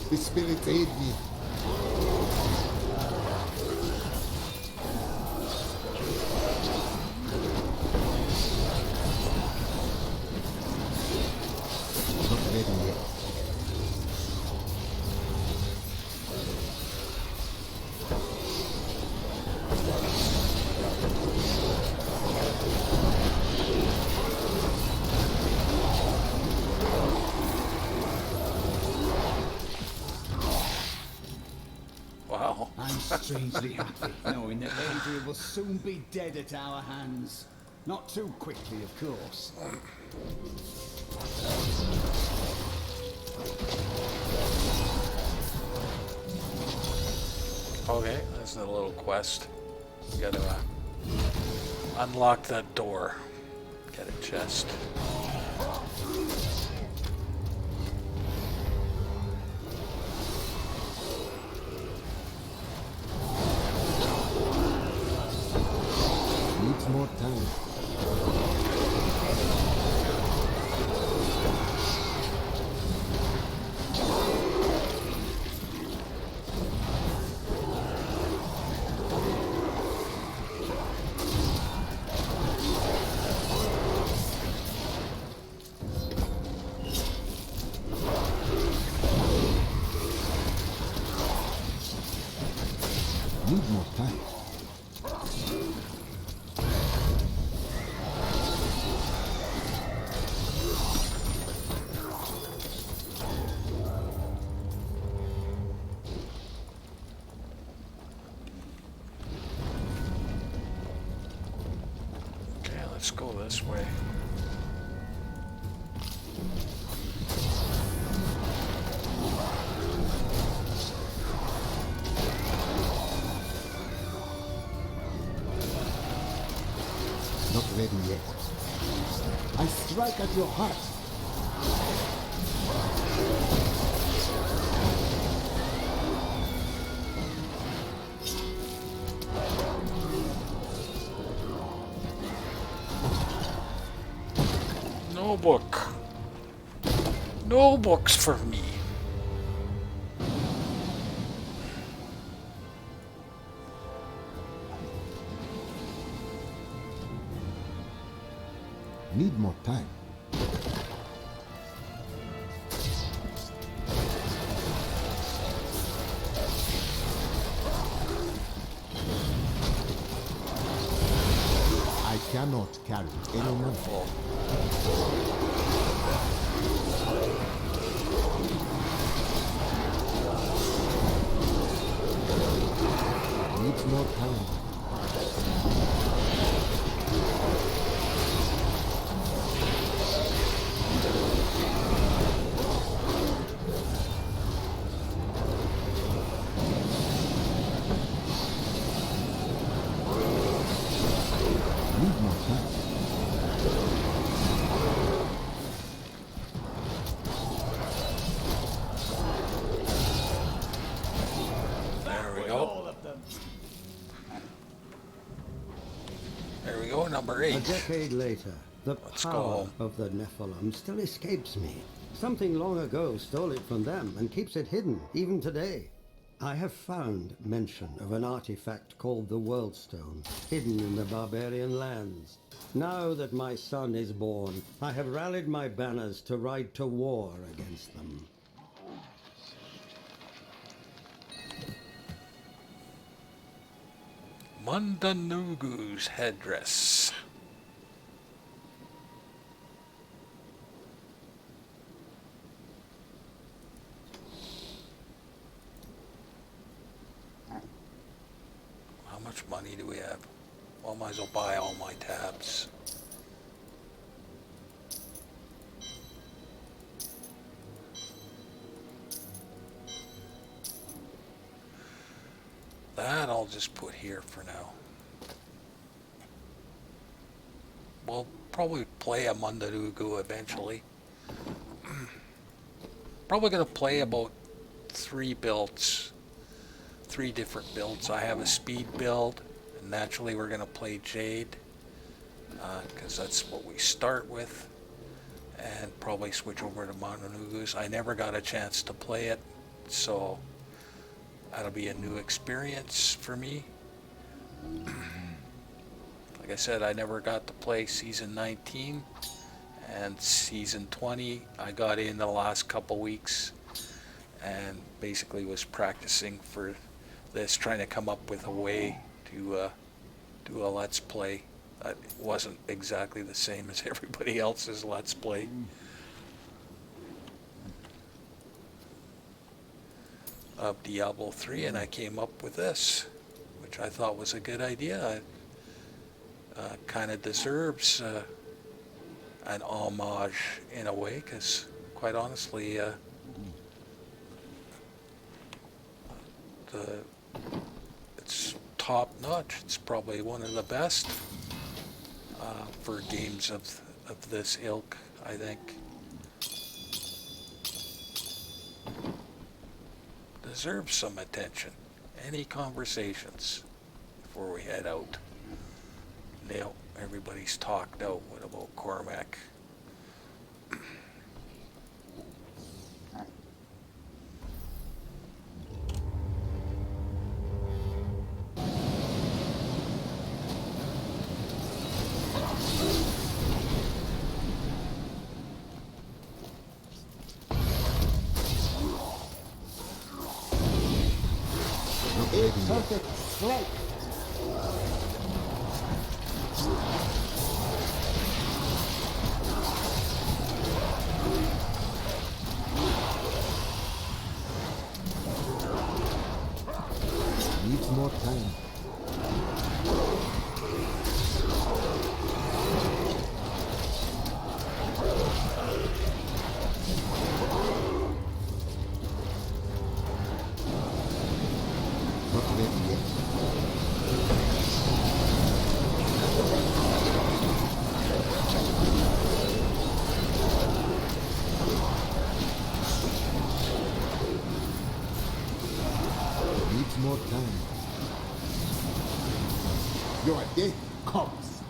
The spirits aid me. Not ready yet. Wow. I'm strangely happy knowing that Adria will soon be dead at our hands. Not too quickly, of course. Okay, that's a little quest. We gotta unlock that door. Get a chest. Needs more time. Need more time. Okay, let's go this way. Not ready yet. I strike at your heart. No book. No books for me. Need more time. I cannot carry any more. Need more time. Need more time. There we go. There we go, number 8. A decade later, the Let's go power home. of the Nephilim still escapes me. Something long ago stole it from them and keeps it hidden, even today. I have found mention of an artifact called the World Stone, hidden in the barbarian lands. Now that my son is born, I have rallied my banners to ride to war against them. Mundanugu's headdress. How much money do we have? Well, might as well buy all my tabs. That I'll just put here for now. We'll probably play a Mundanugu eventually. Probably going to play about 3 builds. 3 different builds. I have a speed build, and naturally we're going to play Jade, because that's what we start with, and probably switch over to Mundanugus. I never got a chance to play it, so that'll be a new experience for me. Like I said, I never got to play Season 19, and Season 20 I got in the last couple weeks, and basically was practicing for this, trying to come up with a way to do a Let's Play that wasn't exactly the same as everybody else's Let's Play. Of Diablo 3, and I came up with this, which I thought was a good idea. It kind of deserves an homage in a way, because quite honestly, it's top notch. It's probably one of the best for games of this ilk, I think. Deserves some attention. Any conversations before we head out? No, everybody's talked out. What about Cormac? Not ready yet. Perfect Strike! Needs more time. Not ready yet. Needs more time. Your day comes.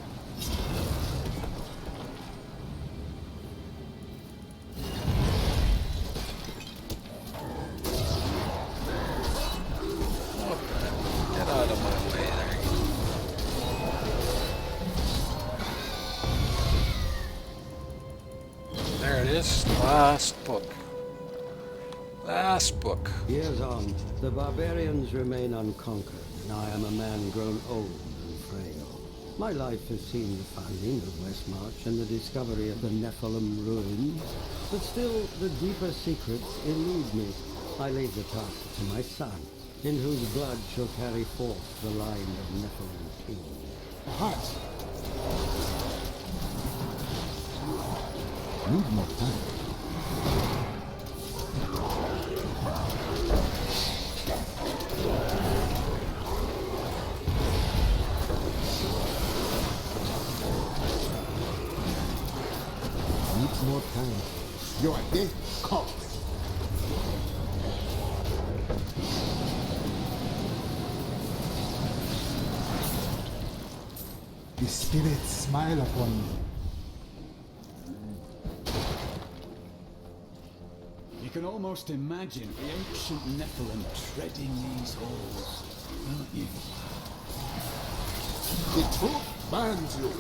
Get out of my way there. There it is. Last book. Last book. Years on, the barbarians remain unconquered, and I am a man grown old and frail. My life has seen the founding of Westmarch and the discovery of the Nephilim ruins, but still the deeper secrets elude me. I leave the task to my son, in whose blood shall carry forth the line of Nephilim kings. Perhaps. Need more time. Needs more time. Your day comes. The spirits smile upon me. You can almost imagine the ancient Nephilim treading these halls, can't you? The truth burns you.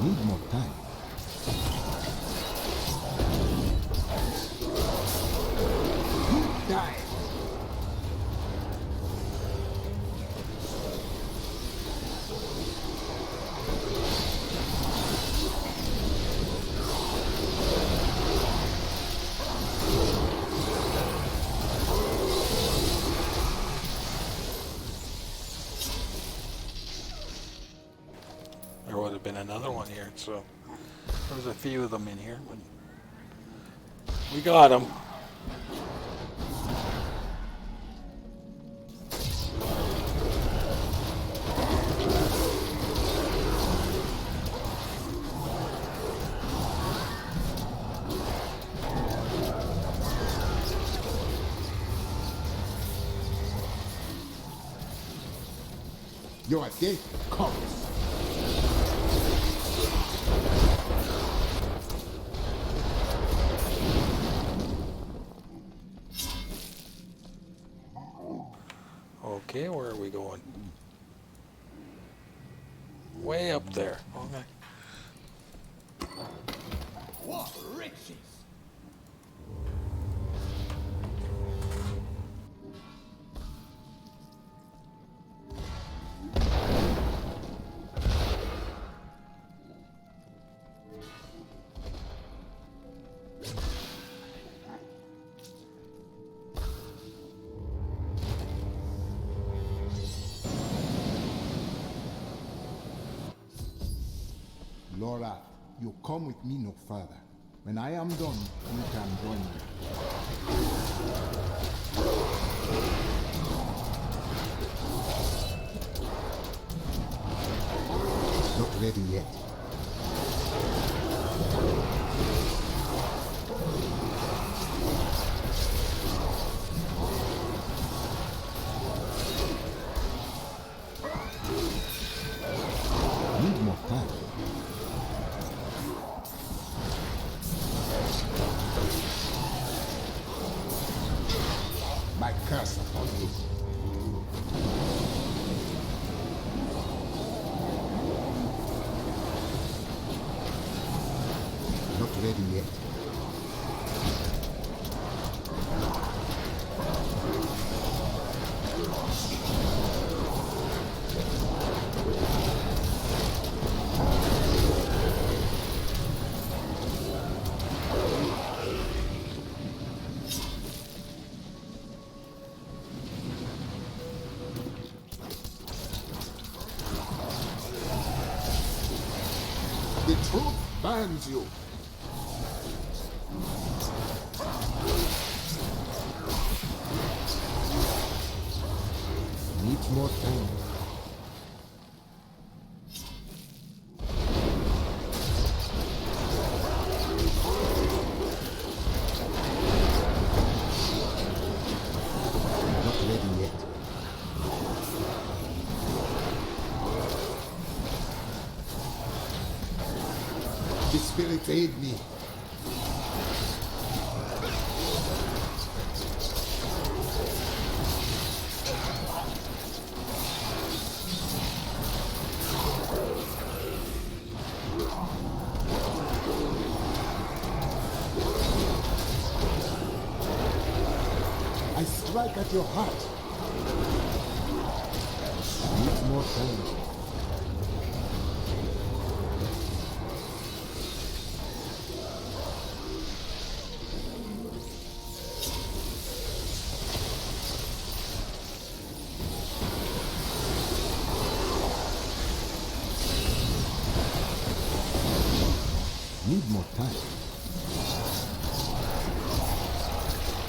Need more time. Die. There would have been another one here, so there's a few of them in here. But we got them. Your day comes. Okay, where are we going? Way up there. Okay. What riches! Laura, you come with me no further. When I am done, you can join me. Not ready yet. Need more time. My curse upon you. ready yet. The truth binds you. Needs more time. Not ready yet. The spirits aid me. I strike at your heart. Needs more time. Need more time.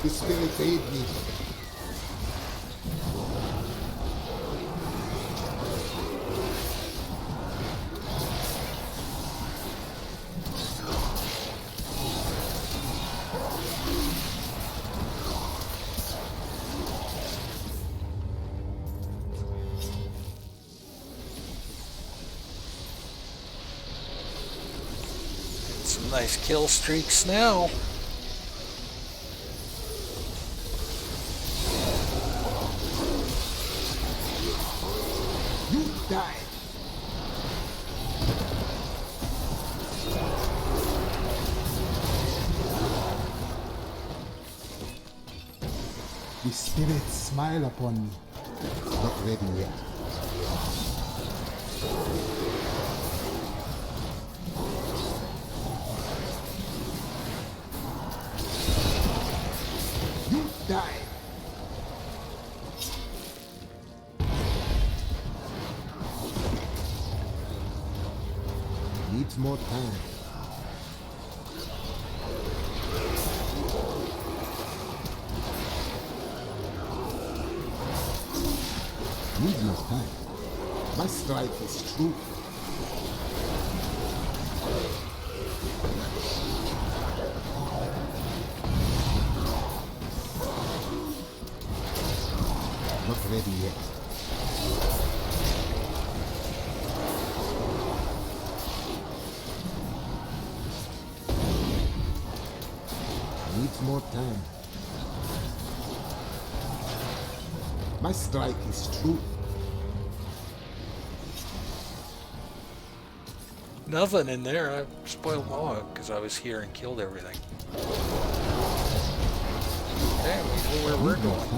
The spirits aid me. Some nice kill streaks now. You die. The spirits smile upon me. Not ready yet. You die. Needs more time. Need more time. My strike is true. Not ready yet. Needs more time. My strike is true. Nothing in there. I spoiled Moa because I was here and killed everything. Okay, we know where we're going.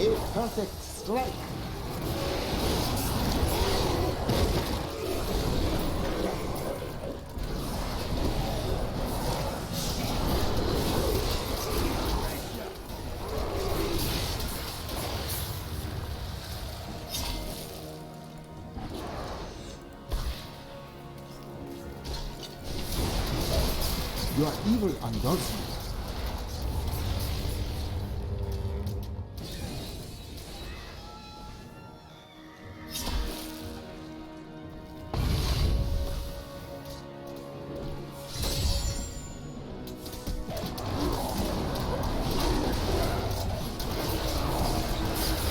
A perfect strike. Your evil undoes me.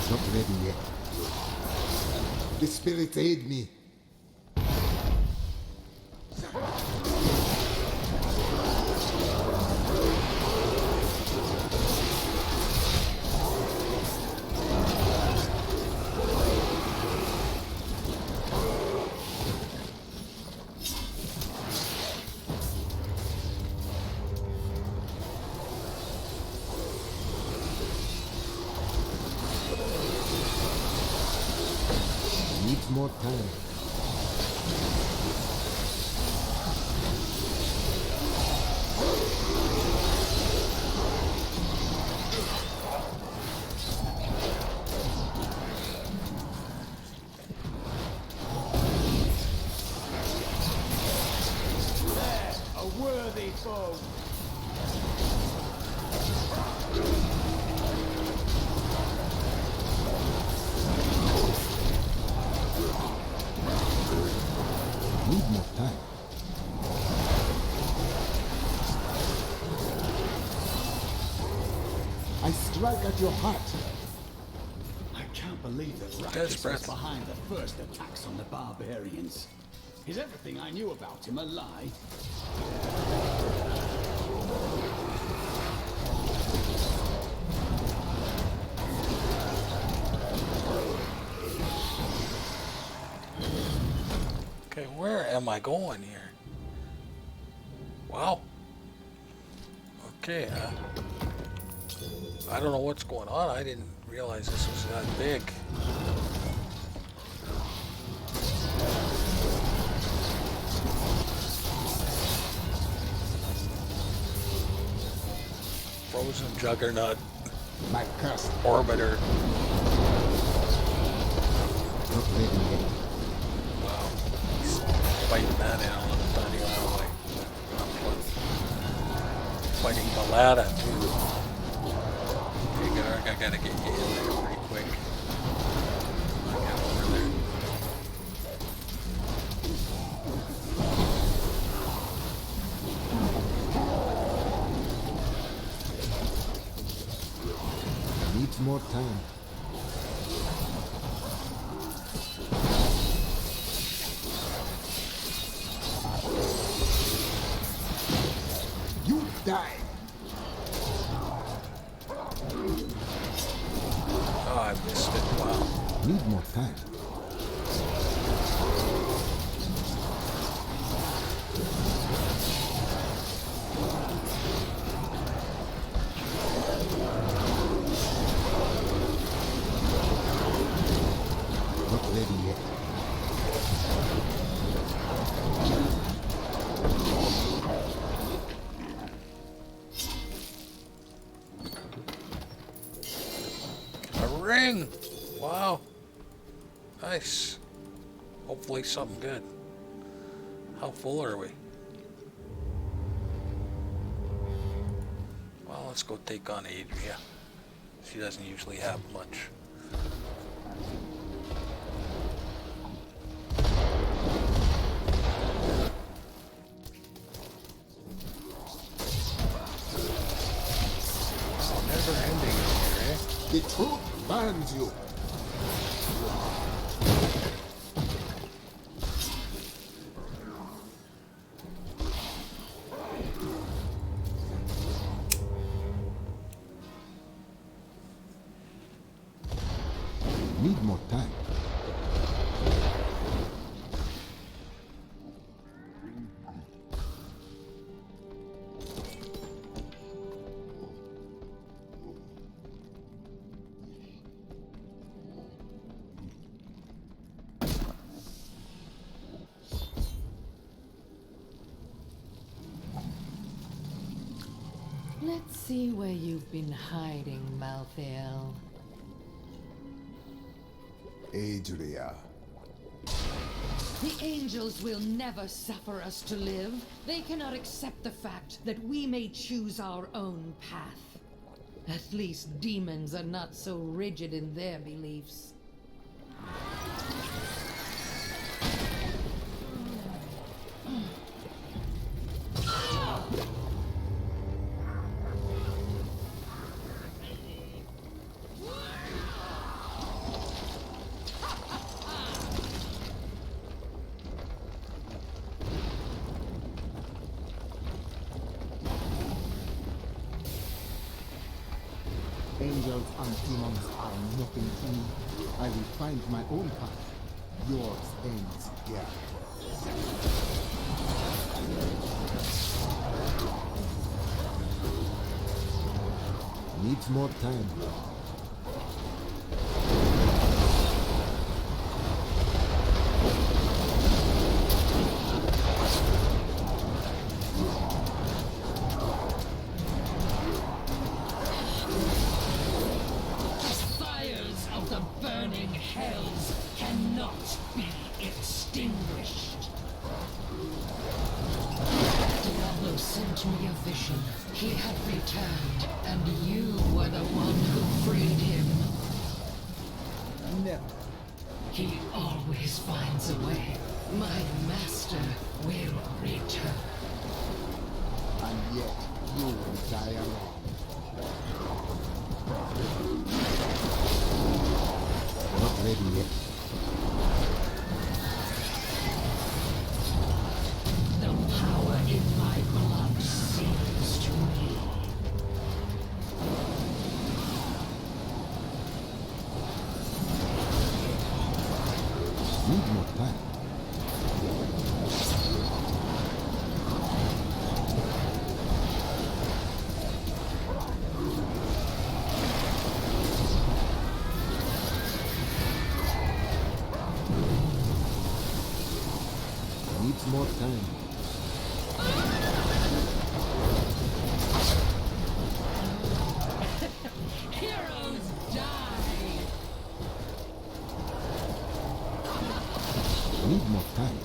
Not ready yet. The spirits aid me. more time. A worthy foe. Need more time. I strike at your heart. I can't believe that Rakis was behind the first attacks on the barbarians. Is everything I knew about him a lie? Okay, where am I going here? Wow. Okay, I don't know what's going on. I didn't realize this was that big. Frozen Juggernaut. My curse. Orbiter. Not ready yet. Wow. He's fighting that animal in a tiny little way. Fighting Balada too. Okay, Garg, I gotta get you in there pretty quick. Get over there. Needs more time. You die. Oh, I missed it. Wow. Need more time. Not ready yet. A ring! Wow. Nice. Hopefully something good. How full are we? Well, let's go take on Adria. She doesn't usually have much. Never ending here, eh? The truth burns you. Need more time. Let's see where you've been hiding, Malthael. Adria. The angels will never suffer us to live. They cannot accept the fact that we may choose our own path. At least demons are not so rigid in their beliefs. Angels and demons are nothing to me. I will find my own path. Yours ends here. Needs more time. sent me a vision. He had returned, and you were the one who freed him. Never. He always finds a way. My master will return. And yet, you will die alone. Not ready yet. The power in my blood seems to me. Need more time. Needs more time. Heroes die! Need more time.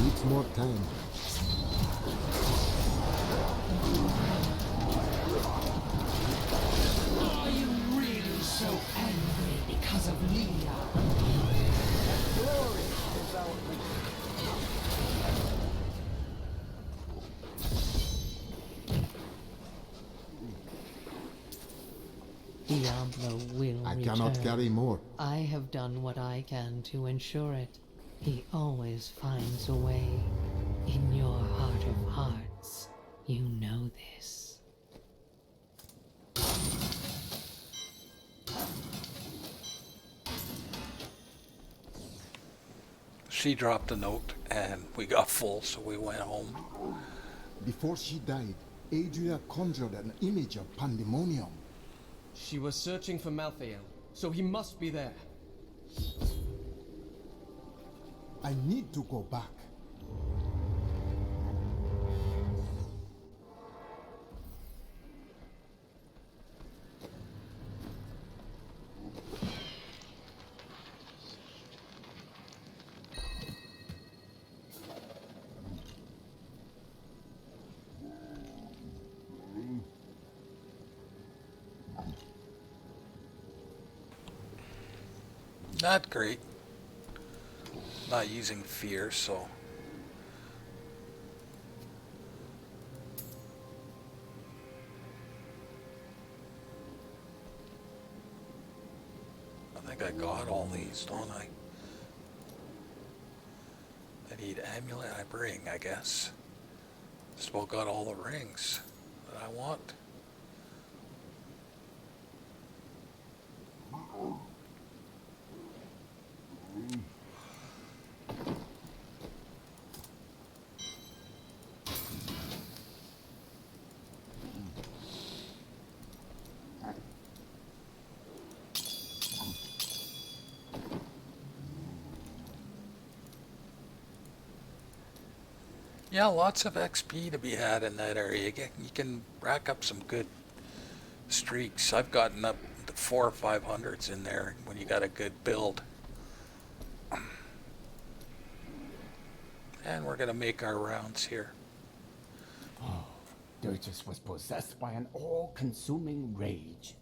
Needs more time. Are you really so angry because of Leah? Glory is our Diablo will I return. cannot carry more. I have done what I can to ensure it. He always finds a way. In your heart of hearts, you know this. She dropped a note and we got full, so we went home. Before she died, Adria conjured an image of pandemonium. She was searching for Malthael, so he must be there. I need to go back. Not great. Not using fear, so. I think I got all these, don't I? I need amulet, I bring, I guess. Just about got all the rings that I want. Yeah, lots of XP to be had in that area. You can rack up some good streaks. I've gotten up to 400 or 500s in there when you got a good build. And we're gonna make our rounds here. Oh, Dirges was possessed by an all-consuming rage.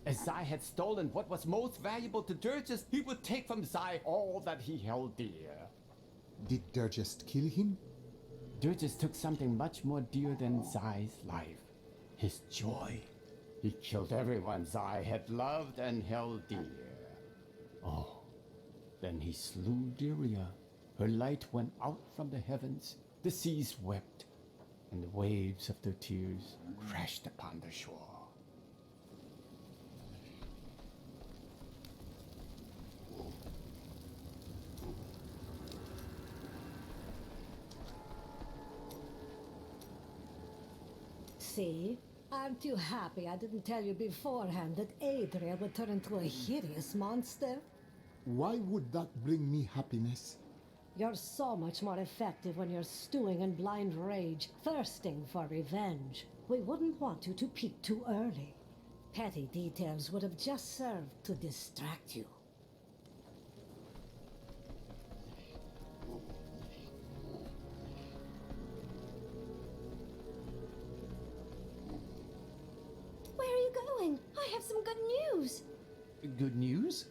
As Zai had stolen what was most valuable to Dirges, he would take from Zai all that he held dear. Did Durgest kill him? Dirges took something much more dear than Zai's life. His joy. He killed everyone Zai had loved and held dear. Oh, then he slew Adria. Her light went out from the heavens, the seas wept, and the waves of their tears crashed upon the shore. See? Aren't you happy I didn't tell you beforehand that Adria would turn into a hideous monster? Why would that bring me happiness? You're so much more effective when you're stewing in blind rage, thirsting for revenge. We wouldn't want you to peak too early. Petty details would have just served to distract you. Where are you going? I have some good news. Good news?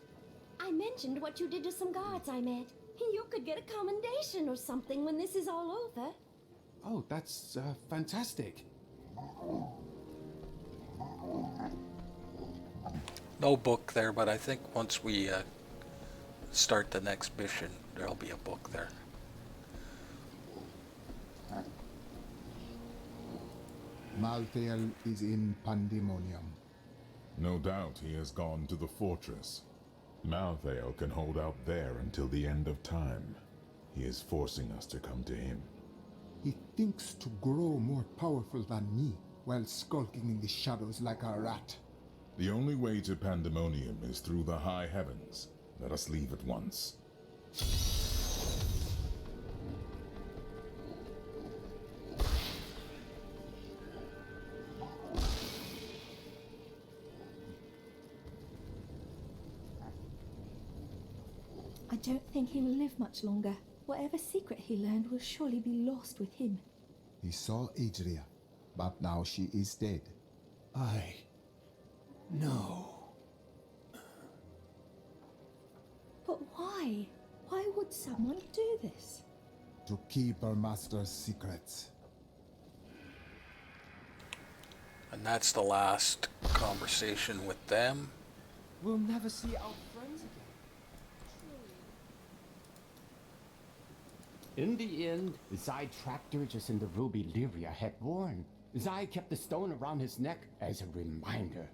I mentioned what you did to some guards I met. You could get a commendation or something when this is all over. Oh, that's fantastic. No book there, but I think once we start the next mission, there'll be a book there. Malthael is in Pandemonium. No doubt he has gone to the fortress. Malthael can hold out there until the end of time. He is forcing us to come to him. He thinks to grow more powerful than me, while skulking in the shadows like a rat. The only way to Pandemonium is through the high heavens. Let us leave at once. I don't think he will live much longer. Whatever secret he learned will surely be lost with him. He saw Adria, but now she is dead. No. But why? Why would someone do this? To keep her master's secrets. And that's the last conversation with them. We'll never see our friends again. In the end, Zai tracked her just in the ruby Lyria had worn. Zai kept the stone around his neck as a reminder.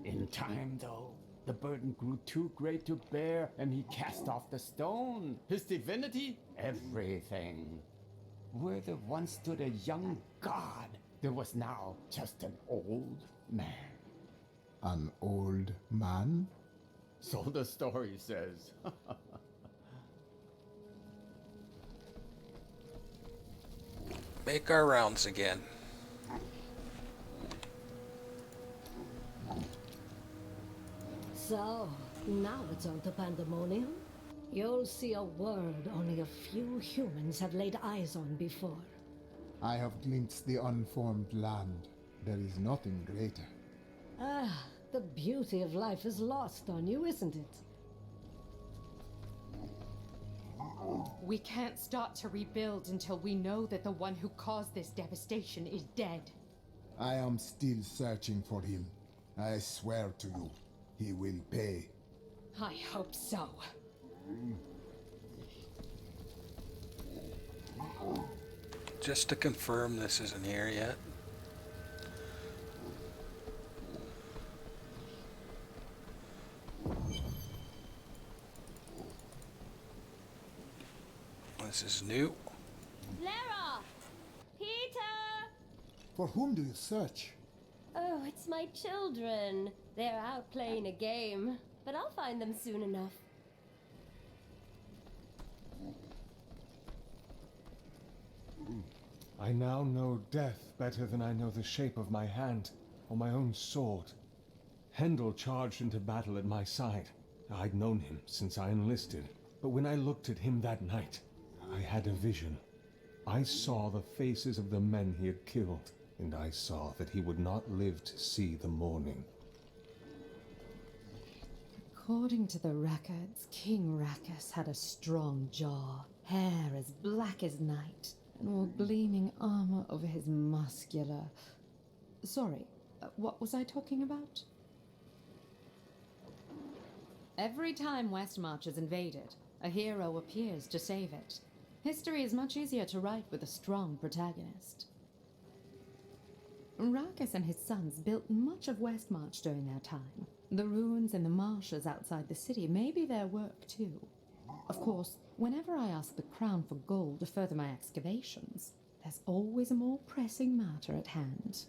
In time, though, the burden grew too great to bear, and he cast off the stone. His divinity? Everything. Where there once stood a young god, there was now just an old man. An old man? So the story says. Make our rounds again. So, now it's on to Pandemonium. You'll see a world only a few humans have laid eyes on before. I have glimpsed the unformed land. There is nothing greater. Ah, the beauty of life is lost on you, isn't it? We can't start to rebuild until we know that the one who caused this devastation is dead. I am still searching for him. I swear to you, he will pay. I hope so. Just to confirm, this isn't here yet. This is new. Lara! Peter! For whom do you search? Oh, it's my children. They're out playing a game, but I'll find them soon enough. I now know death better than I know the shape of my hand or my own sword. Hendel charged into battle at my side. I'd known him since I enlisted, but when I looked at him that night, I had a vision. I saw the faces of the men he had killed, and I saw that he would not live to see the morning. According to the records, King Rakus had a strong jaw, hair as black as night, and wore gleaming armor over his muscular... Sorry, what was I talking about? Every time Westmarch is invaded, a hero appears to save it. History is much easier to write with a strong protagonist. Rakus and his sons built much of Westmarch during their time. The ruins and the marshes outside the city may be their work too. Of course, whenever I ask the Crown for gold to further my excavations, there's always a more pressing matter at hand.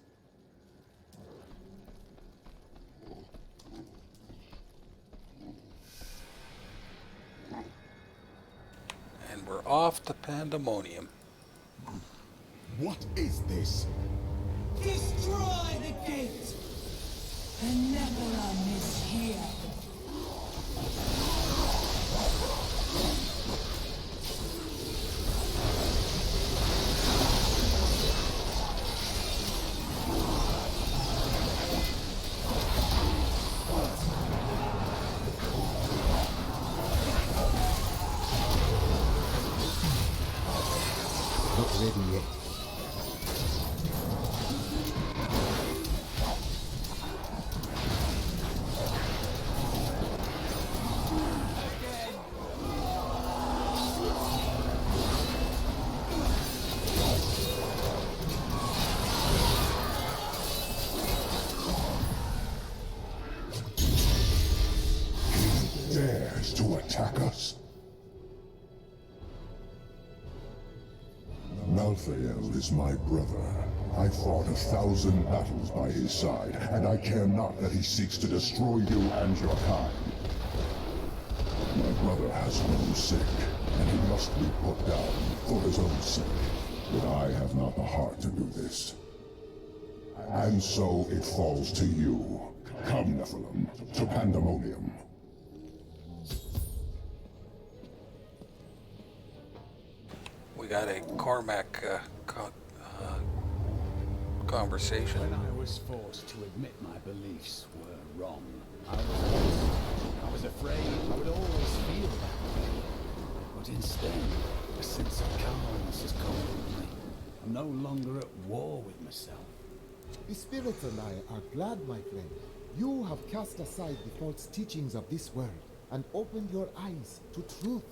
We're off to Pandemonium. What is this? Destroy the gate! The Nephilim is here! Not ready yet. Dares to attack us? Malthael is my brother. I fought 1,000 battles by his side, and I care not that he seeks to destroy you and your kind. My brother has grown sick, and he must be put down for his own sake. But I have not the heart to do this. And so it falls to you. Come, Nephilim, to Pandemonium. We got a Cormac conversation. When I was forced to admit my beliefs were wrong, I was lost. I was afraid I would always feel that way. But instead, a sense of calmness has come over me. I'm no longer at war with myself. The spirits and I are glad, my friend. You have cast aside the false teachings of this world and opened your eyes to truth.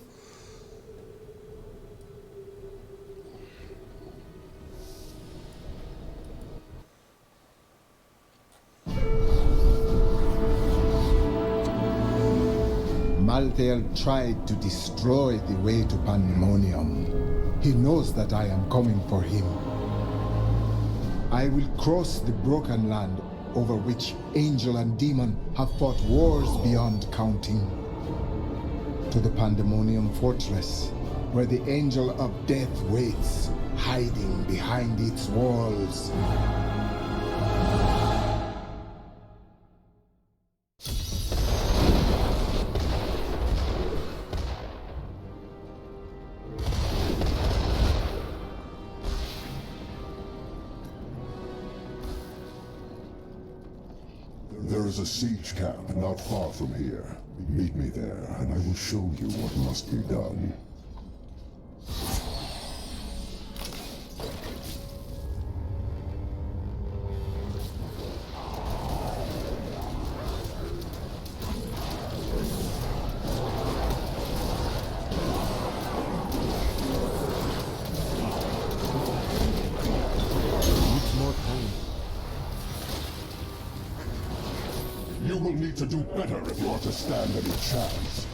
Malthael tried to destroy the way to Pandemonium. He knows that I am coming for him. I will cross the broken land over which angel and demon have fought wars beyond counting. To the Pandemonium fortress, where the angel of death waits, hiding behind its walls. There is a siege camp not far from here. Meet me there, and I will show you what must be done. You will need to do better if you are to stand any chance.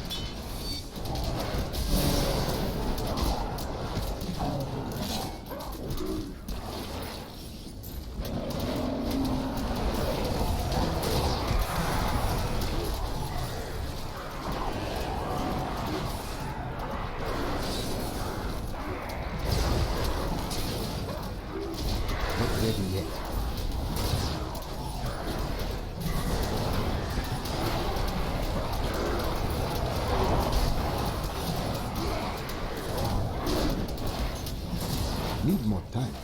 Not ready yet. Need more time.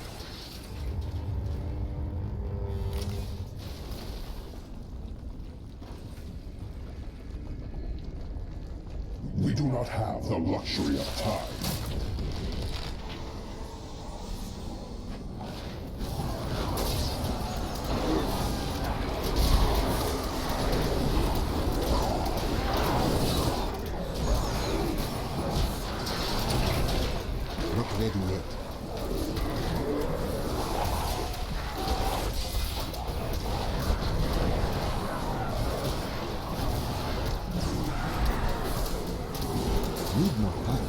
We do not have the luxury of time. Not ready yet. Need more time.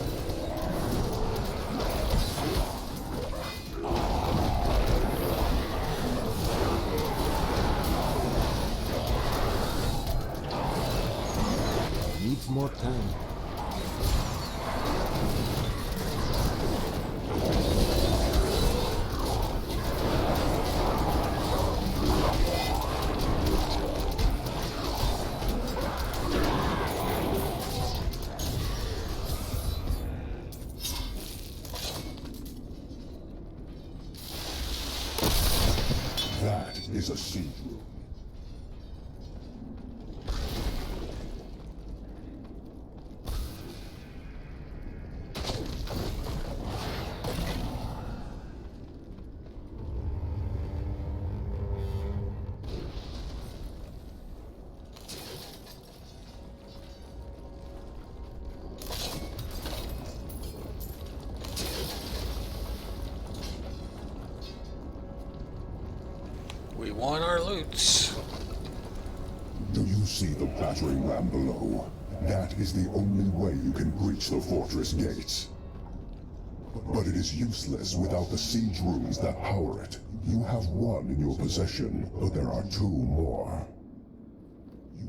Needs more time. is a siege room. We want our loots. Do you see the battering ram below? That is the only way you can breach the fortress gates. But it is useless without the siege rooms that power it. You have one in your possession, but there are two more.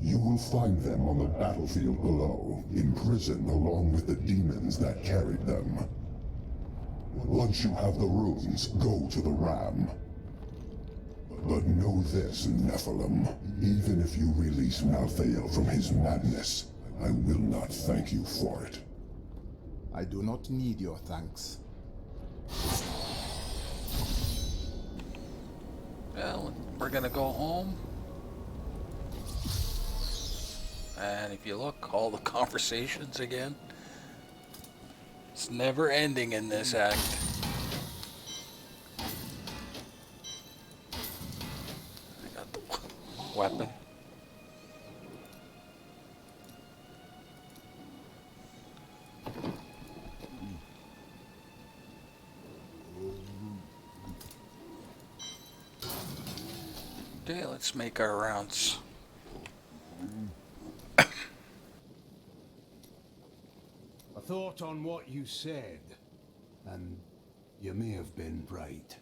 You will find them on the battlefield below, imprisoned along with the demons that carried them. Once you have the rooms, go to the ram. But know this, Nephilim. Even if you release Malthael from his madness, I will not thank you for it. I do not need your thanks. Well, we're gonna go home. And if you look, all the conversations again. It's never ending in this act. I got the weapon. Okay, let's make our rounds. I thought on what you said, and you may have been right.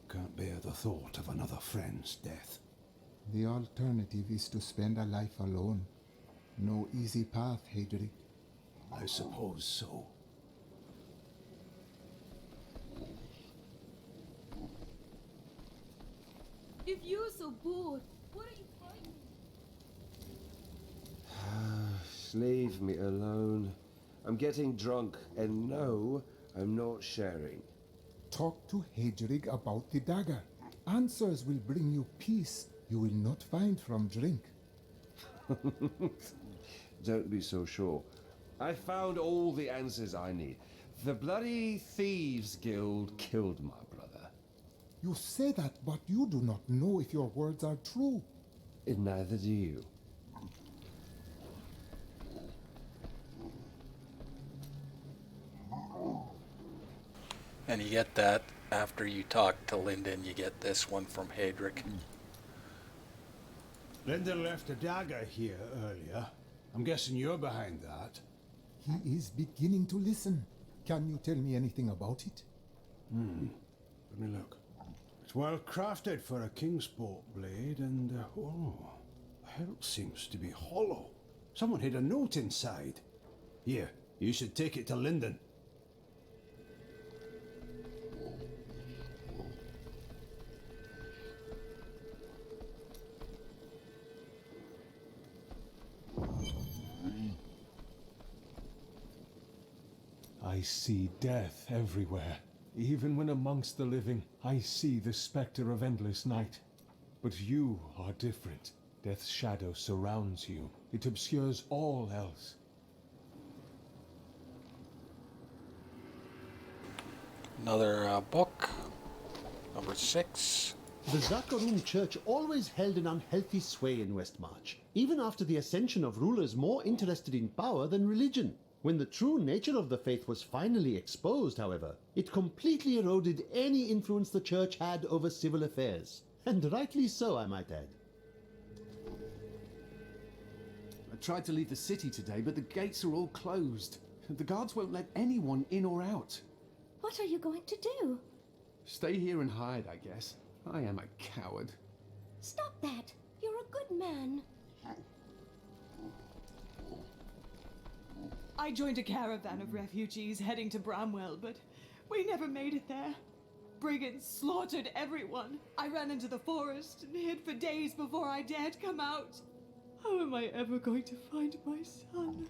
Can't bear the thought of another friend's death. The alternative is to spend a life alone. No easy path, Hadric. I suppose so. If you're so bored, what are you fighting? Leave me alone. I'm getting drunk, and no, I'm not sharing. Talk to Hadric about the dagger. Answers will bring you peace you will not find from drink. Don't be so sure. I found all the answers I need. The bloody Thieves Guild killed my brother. You say that, but you do not know if your words are true. And neither do you. And you get that after you talk to Lyndon. You get this one from Hadric. Lyndon left a dagger here earlier. I'm guessing you're behind that. He is beginning to listen. Can you tell me anything about it? Let me look. It's well crafted for a Kingsport blade, and the hilt seems to be hollow. Someone hid a note inside. Here, you should take it to Lyndon. I see death everywhere. Even when amongst the living, I see the specter of endless night. But you are different. Death's shadow surrounds you. It obscures all else. Another book, number 6. The Zakarum Church always held an unhealthy sway in Westmarch, even after the ascension of rulers more interested in power than religion. When the true nature of the faith was finally exposed, however, it completely eroded any influence the church had over civil affairs. And rightly so, I might add. I tried to leave the city today, but the gates are all closed. The guards won't let anyone in or out. What are you going to do? Stay here and hide, I guess. I am a coward. Stop that. You're a good man. I joined a caravan of refugees heading to Bramwell, but we never made it there. Brigands slaughtered everyone. I ran into the forest and hid for days before I dared come out. How am I ever going to find my son?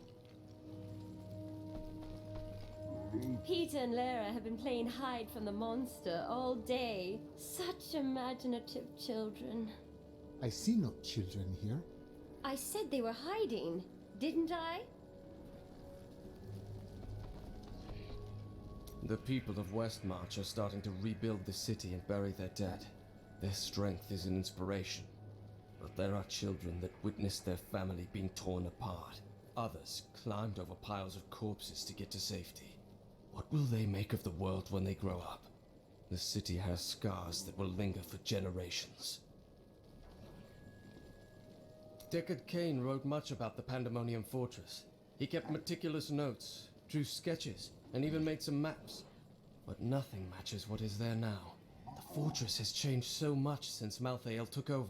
Peter and Lara have been playing hide from the monster all day. Such imaginative children. I see no children here. I said they were hiding, didn't I? The people of Westmarch are starting to rebuild the city and bury their dead. Their strength is an inspiration. But there are children that witnessed their family being torn apart. Others climbed over piles of corpses to get to safety. What will they make of the world when they grow up? The city has scars that will linger for generations. Deckard Cain wrote much about the Pandemonium Fortress. He kept meticulous notes, drew sketches, and even made some maps. But nothing matches what is there now. The fortress has changed so much since Malthael took over.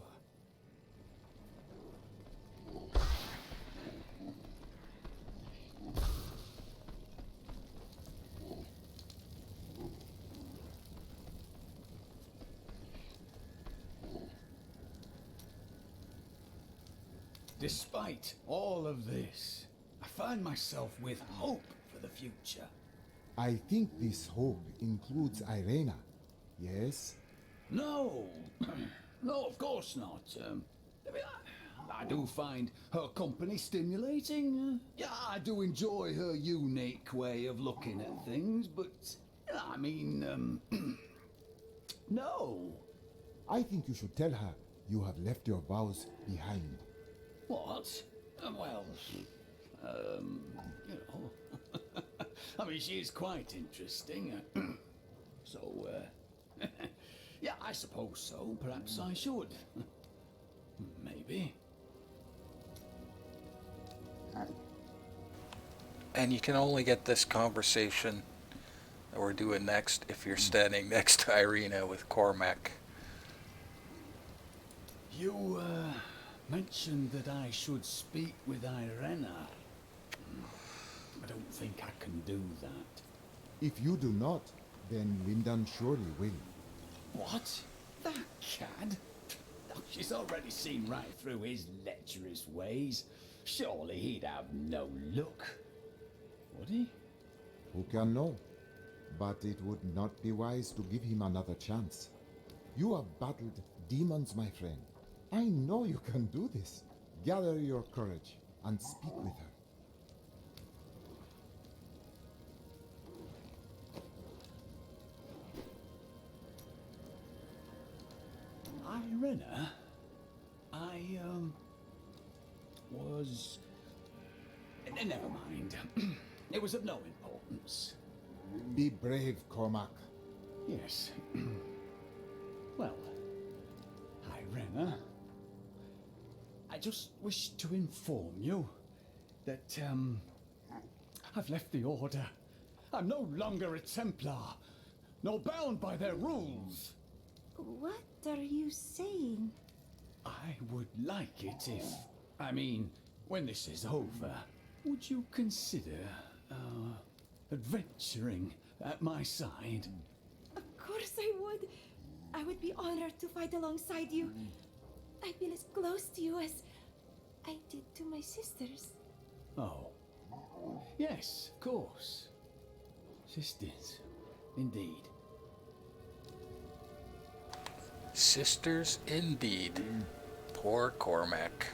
Despite all of this, I find myself with hope for the future. I think this hope includes Eirena. Yes? No, no, of course not. I do find her company stimulating. Yeah, I do enjoy her unique way of looking at things, but I mean, no. I think you should tell her you have left your vows behind. What? Well, you know, I mean, she is quite interesting. So, yeah, I suppose so. Perhaps I should. Maybe. And you can only get this conversation that we're doing next if you're standing next to Eirena with Cormac. You, mentioned that I should speak with Eirena. I don't think I can do that. If you do not, then Lindan surely will. What? That cad? Oh, she's already seen right through his lecherous ways. Surely he'd have no luck. Would he? Who can know? But it would not be wise to give him another chance. You have battled demons, my friend. I know you can do this. Gather your courage and speak with her. Eirena? I, was... Never mind. It was of no importance. Be brave, Cormac. Yes. Well, Eirena, I just wish to inform you that, I've left the Order. I'm no longer a Templar, nor bound by their rules. What are you saying? I would like it if... I mean, when this is over, would you consider, adventuring at my side? Of course I would. I would be honored to fight alongside you. I feel as close to you as I did to my sisters. Oh. Yes, of course. Sisters, indeed. Sisters indeed. Poor Cormac.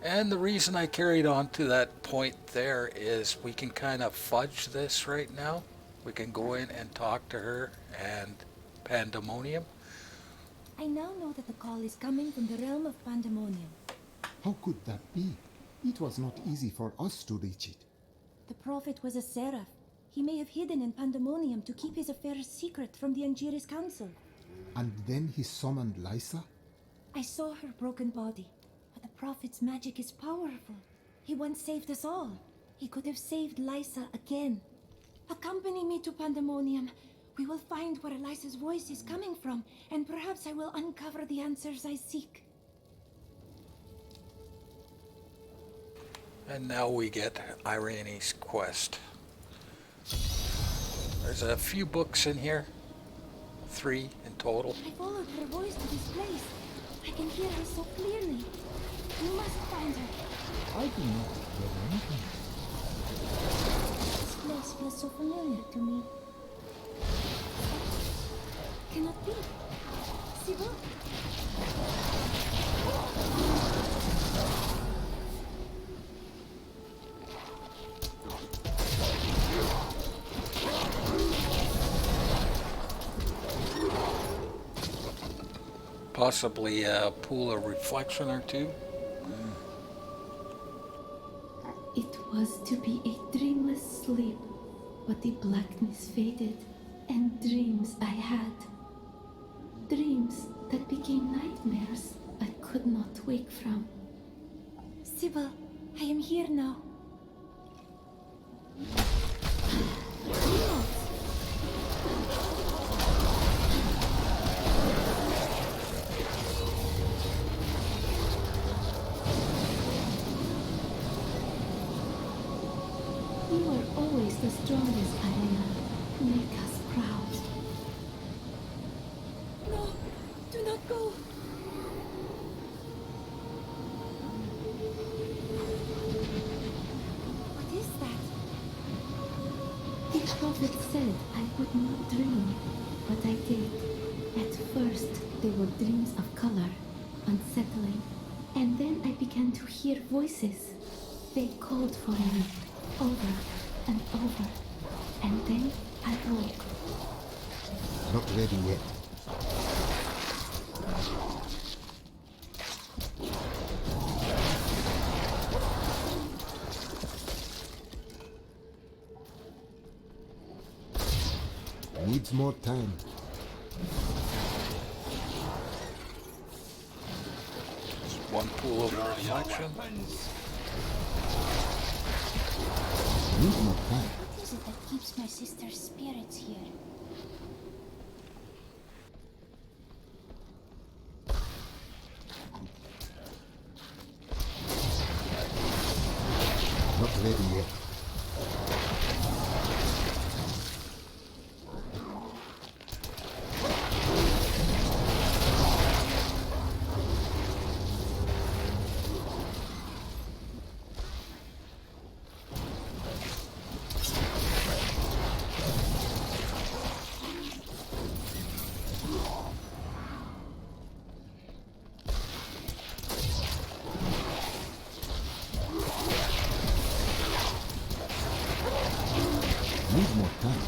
And the reason I carried on to that point there is we can kind of fudge this right now. We can go in and talk to her and Pandemonium. I now know that the call is coming from the realm of Pandemonium. How could that be? It was not easy for us to reach it. The prophet was a seraph. He may have hidden in Pandemonium to keep his affairs secret from the Angiris Council. And then he summoned Lysa? I saw her broken body, but the prophet's magic is powerful. He once saved us all. He could have saved Lysa again. Accompany me to Pandemonium. We will find where Lysa's voice is coming from, and perhaps I will uncover the answers I seek. And now we get Eirene's quest. There's a few books in here. 3 in total. I followed her voice to this place. I can hear her so clearly. You must find her. I do not hear anything. This place feels so familiar to me. Cannot be. Sibyl? Possibly a pool of reflection or two. It was to be a dreamless sleep, but the blackness faded, and dreams I had. Dreams that became nightmares I could not wake from. Sybil, I am here now. You were always the strongest, Eirena. Make us proud. No, do not go. What is that? The prophet said I would not dream, but I did. At first, they were dreams of color, unsettling. And then I began to hear voices. They called for me, over and over. And then I woke. Not ready yet. Needs more time. One pool of reflection. Needs more time. What is it that keeps my sister's spirits here? Not ready yet. Needs more time.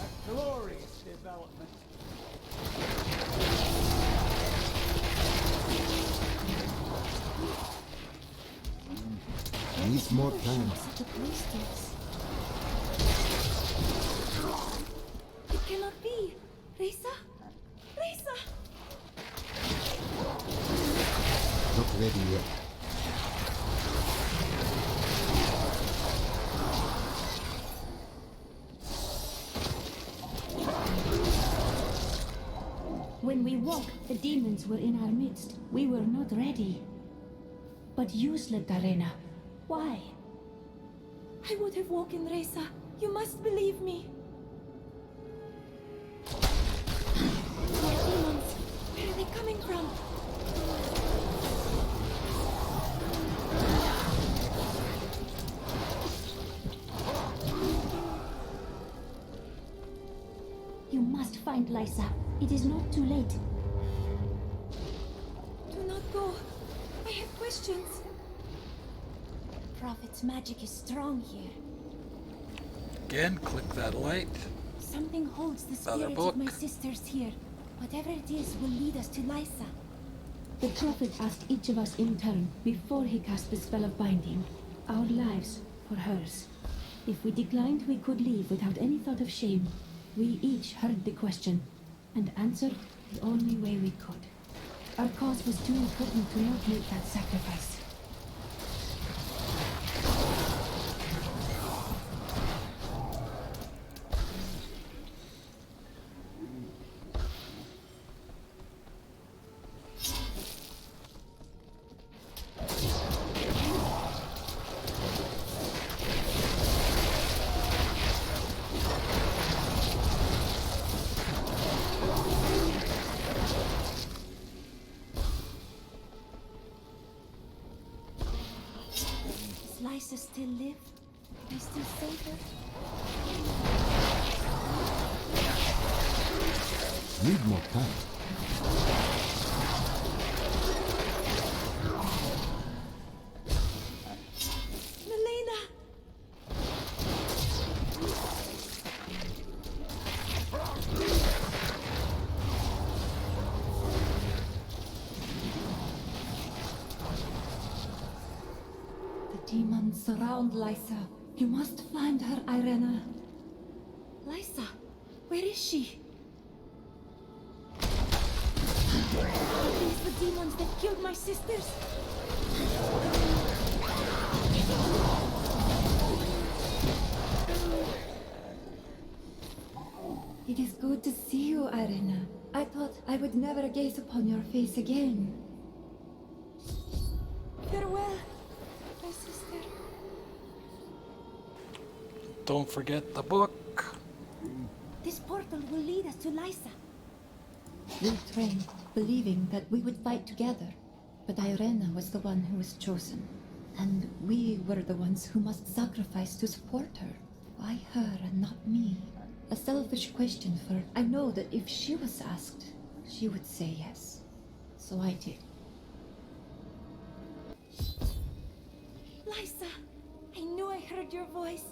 A glorious development. Needs more time. The priestess. It cannot be. Reza? Reza! Not ready yet. When we woke, the demons were in our midst. We were not ready. But you slept, Eirena. Why? I would have woken Reza. You must believe me. More demons. Where are they coming from? You must find Lysa. It is not too late. Do not go. I have questions. The Prophet's magic is strong here. Again, click that light. Something holds the Another spirits book. of my sisters here. Whatever it is will lead us to Lysa. The Prophet asked each of us in turn before he cast the spell of binding. Our lives for hers. If we declined, we could leave without any thought of shame. We each heard the question and answered the only way we could. Our cause was too important to not make that sacrifice. still live? Could I still save her? Need more time. Melina! The demons surround Lysa. You must find her, Eirena. Lysa, where is she? Are these the demons that killed my sisters? It is good to see you, Eirena. I thought I would never gaze upon your face again. Farewell, my sister. Don't forget the book. This portal will lead us to Lysa. We trained, believing that we would fight together. But Eirena was the one who was chosen. And we were the ones who must sacrifice to support her. Why her and not me? A selfish question, for I know that if she was asked, she would say yes. So I did. Lysa, I knew I heard your voice.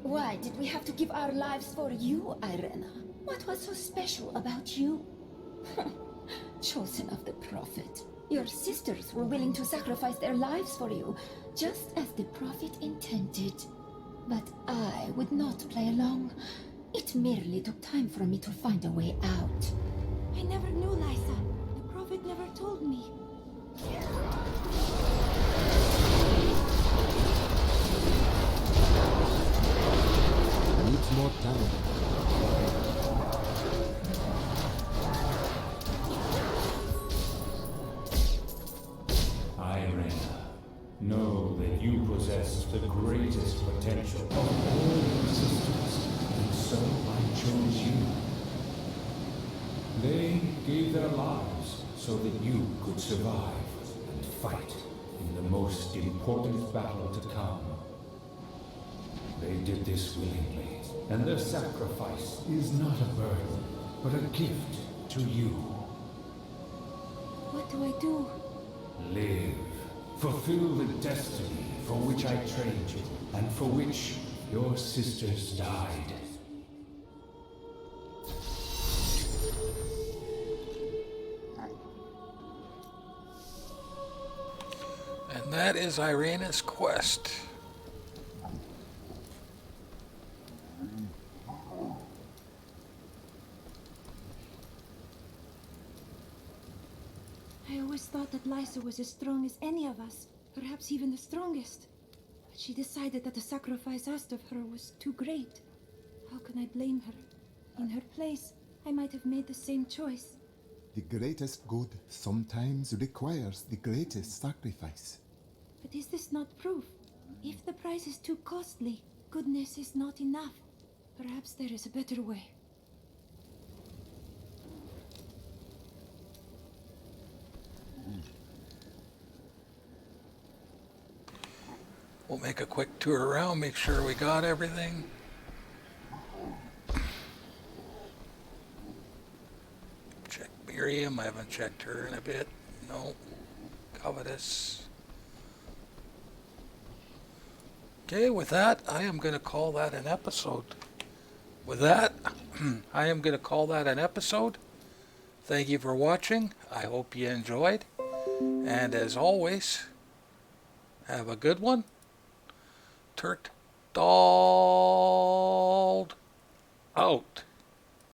Why did we have to give our lives for you, Eirena? What was so special about you? Chosen of the Prophet. Your sisters were willing to sacrifice their lives for you, just as the Prophet intended. But I would not play along. It merely took time for me to find a way out. I never knew Lysa. The Prophet never told me. Needs more time. Eirena, know that you possess the greatest potential of all your sisters, and so I chose you. They gave their lives so that you could survive and fight in the most important battle to come. They did this willingly, and their sacrifice is not a burden, but a gift to you. What do I do? Live. Fulfill the destiny for which I trained you, and for which your sisters died. And that is Eirena's quest. I always thought that Lysa was as strong as any of us, perhaps even the strongest. But she decided that the sacrifice asked of her was too great. How can I blame her? In her place, I might have made the same choice. The greatest good sometimes requires the greatest sacrifice. But is this not proof? If the price is too costly, goodness is not enough. Perhaps there is a better way. We'll make a quick tour around, make sure we got everything. Check Miriam, I haven't checked her in a bit. No. Covetous. Okay, with that, I am going to call that an episode. With that, I am going to call that an episode. Thank you for watching. I hope you enjoyed. And as always, have a good one. Turt Dald out.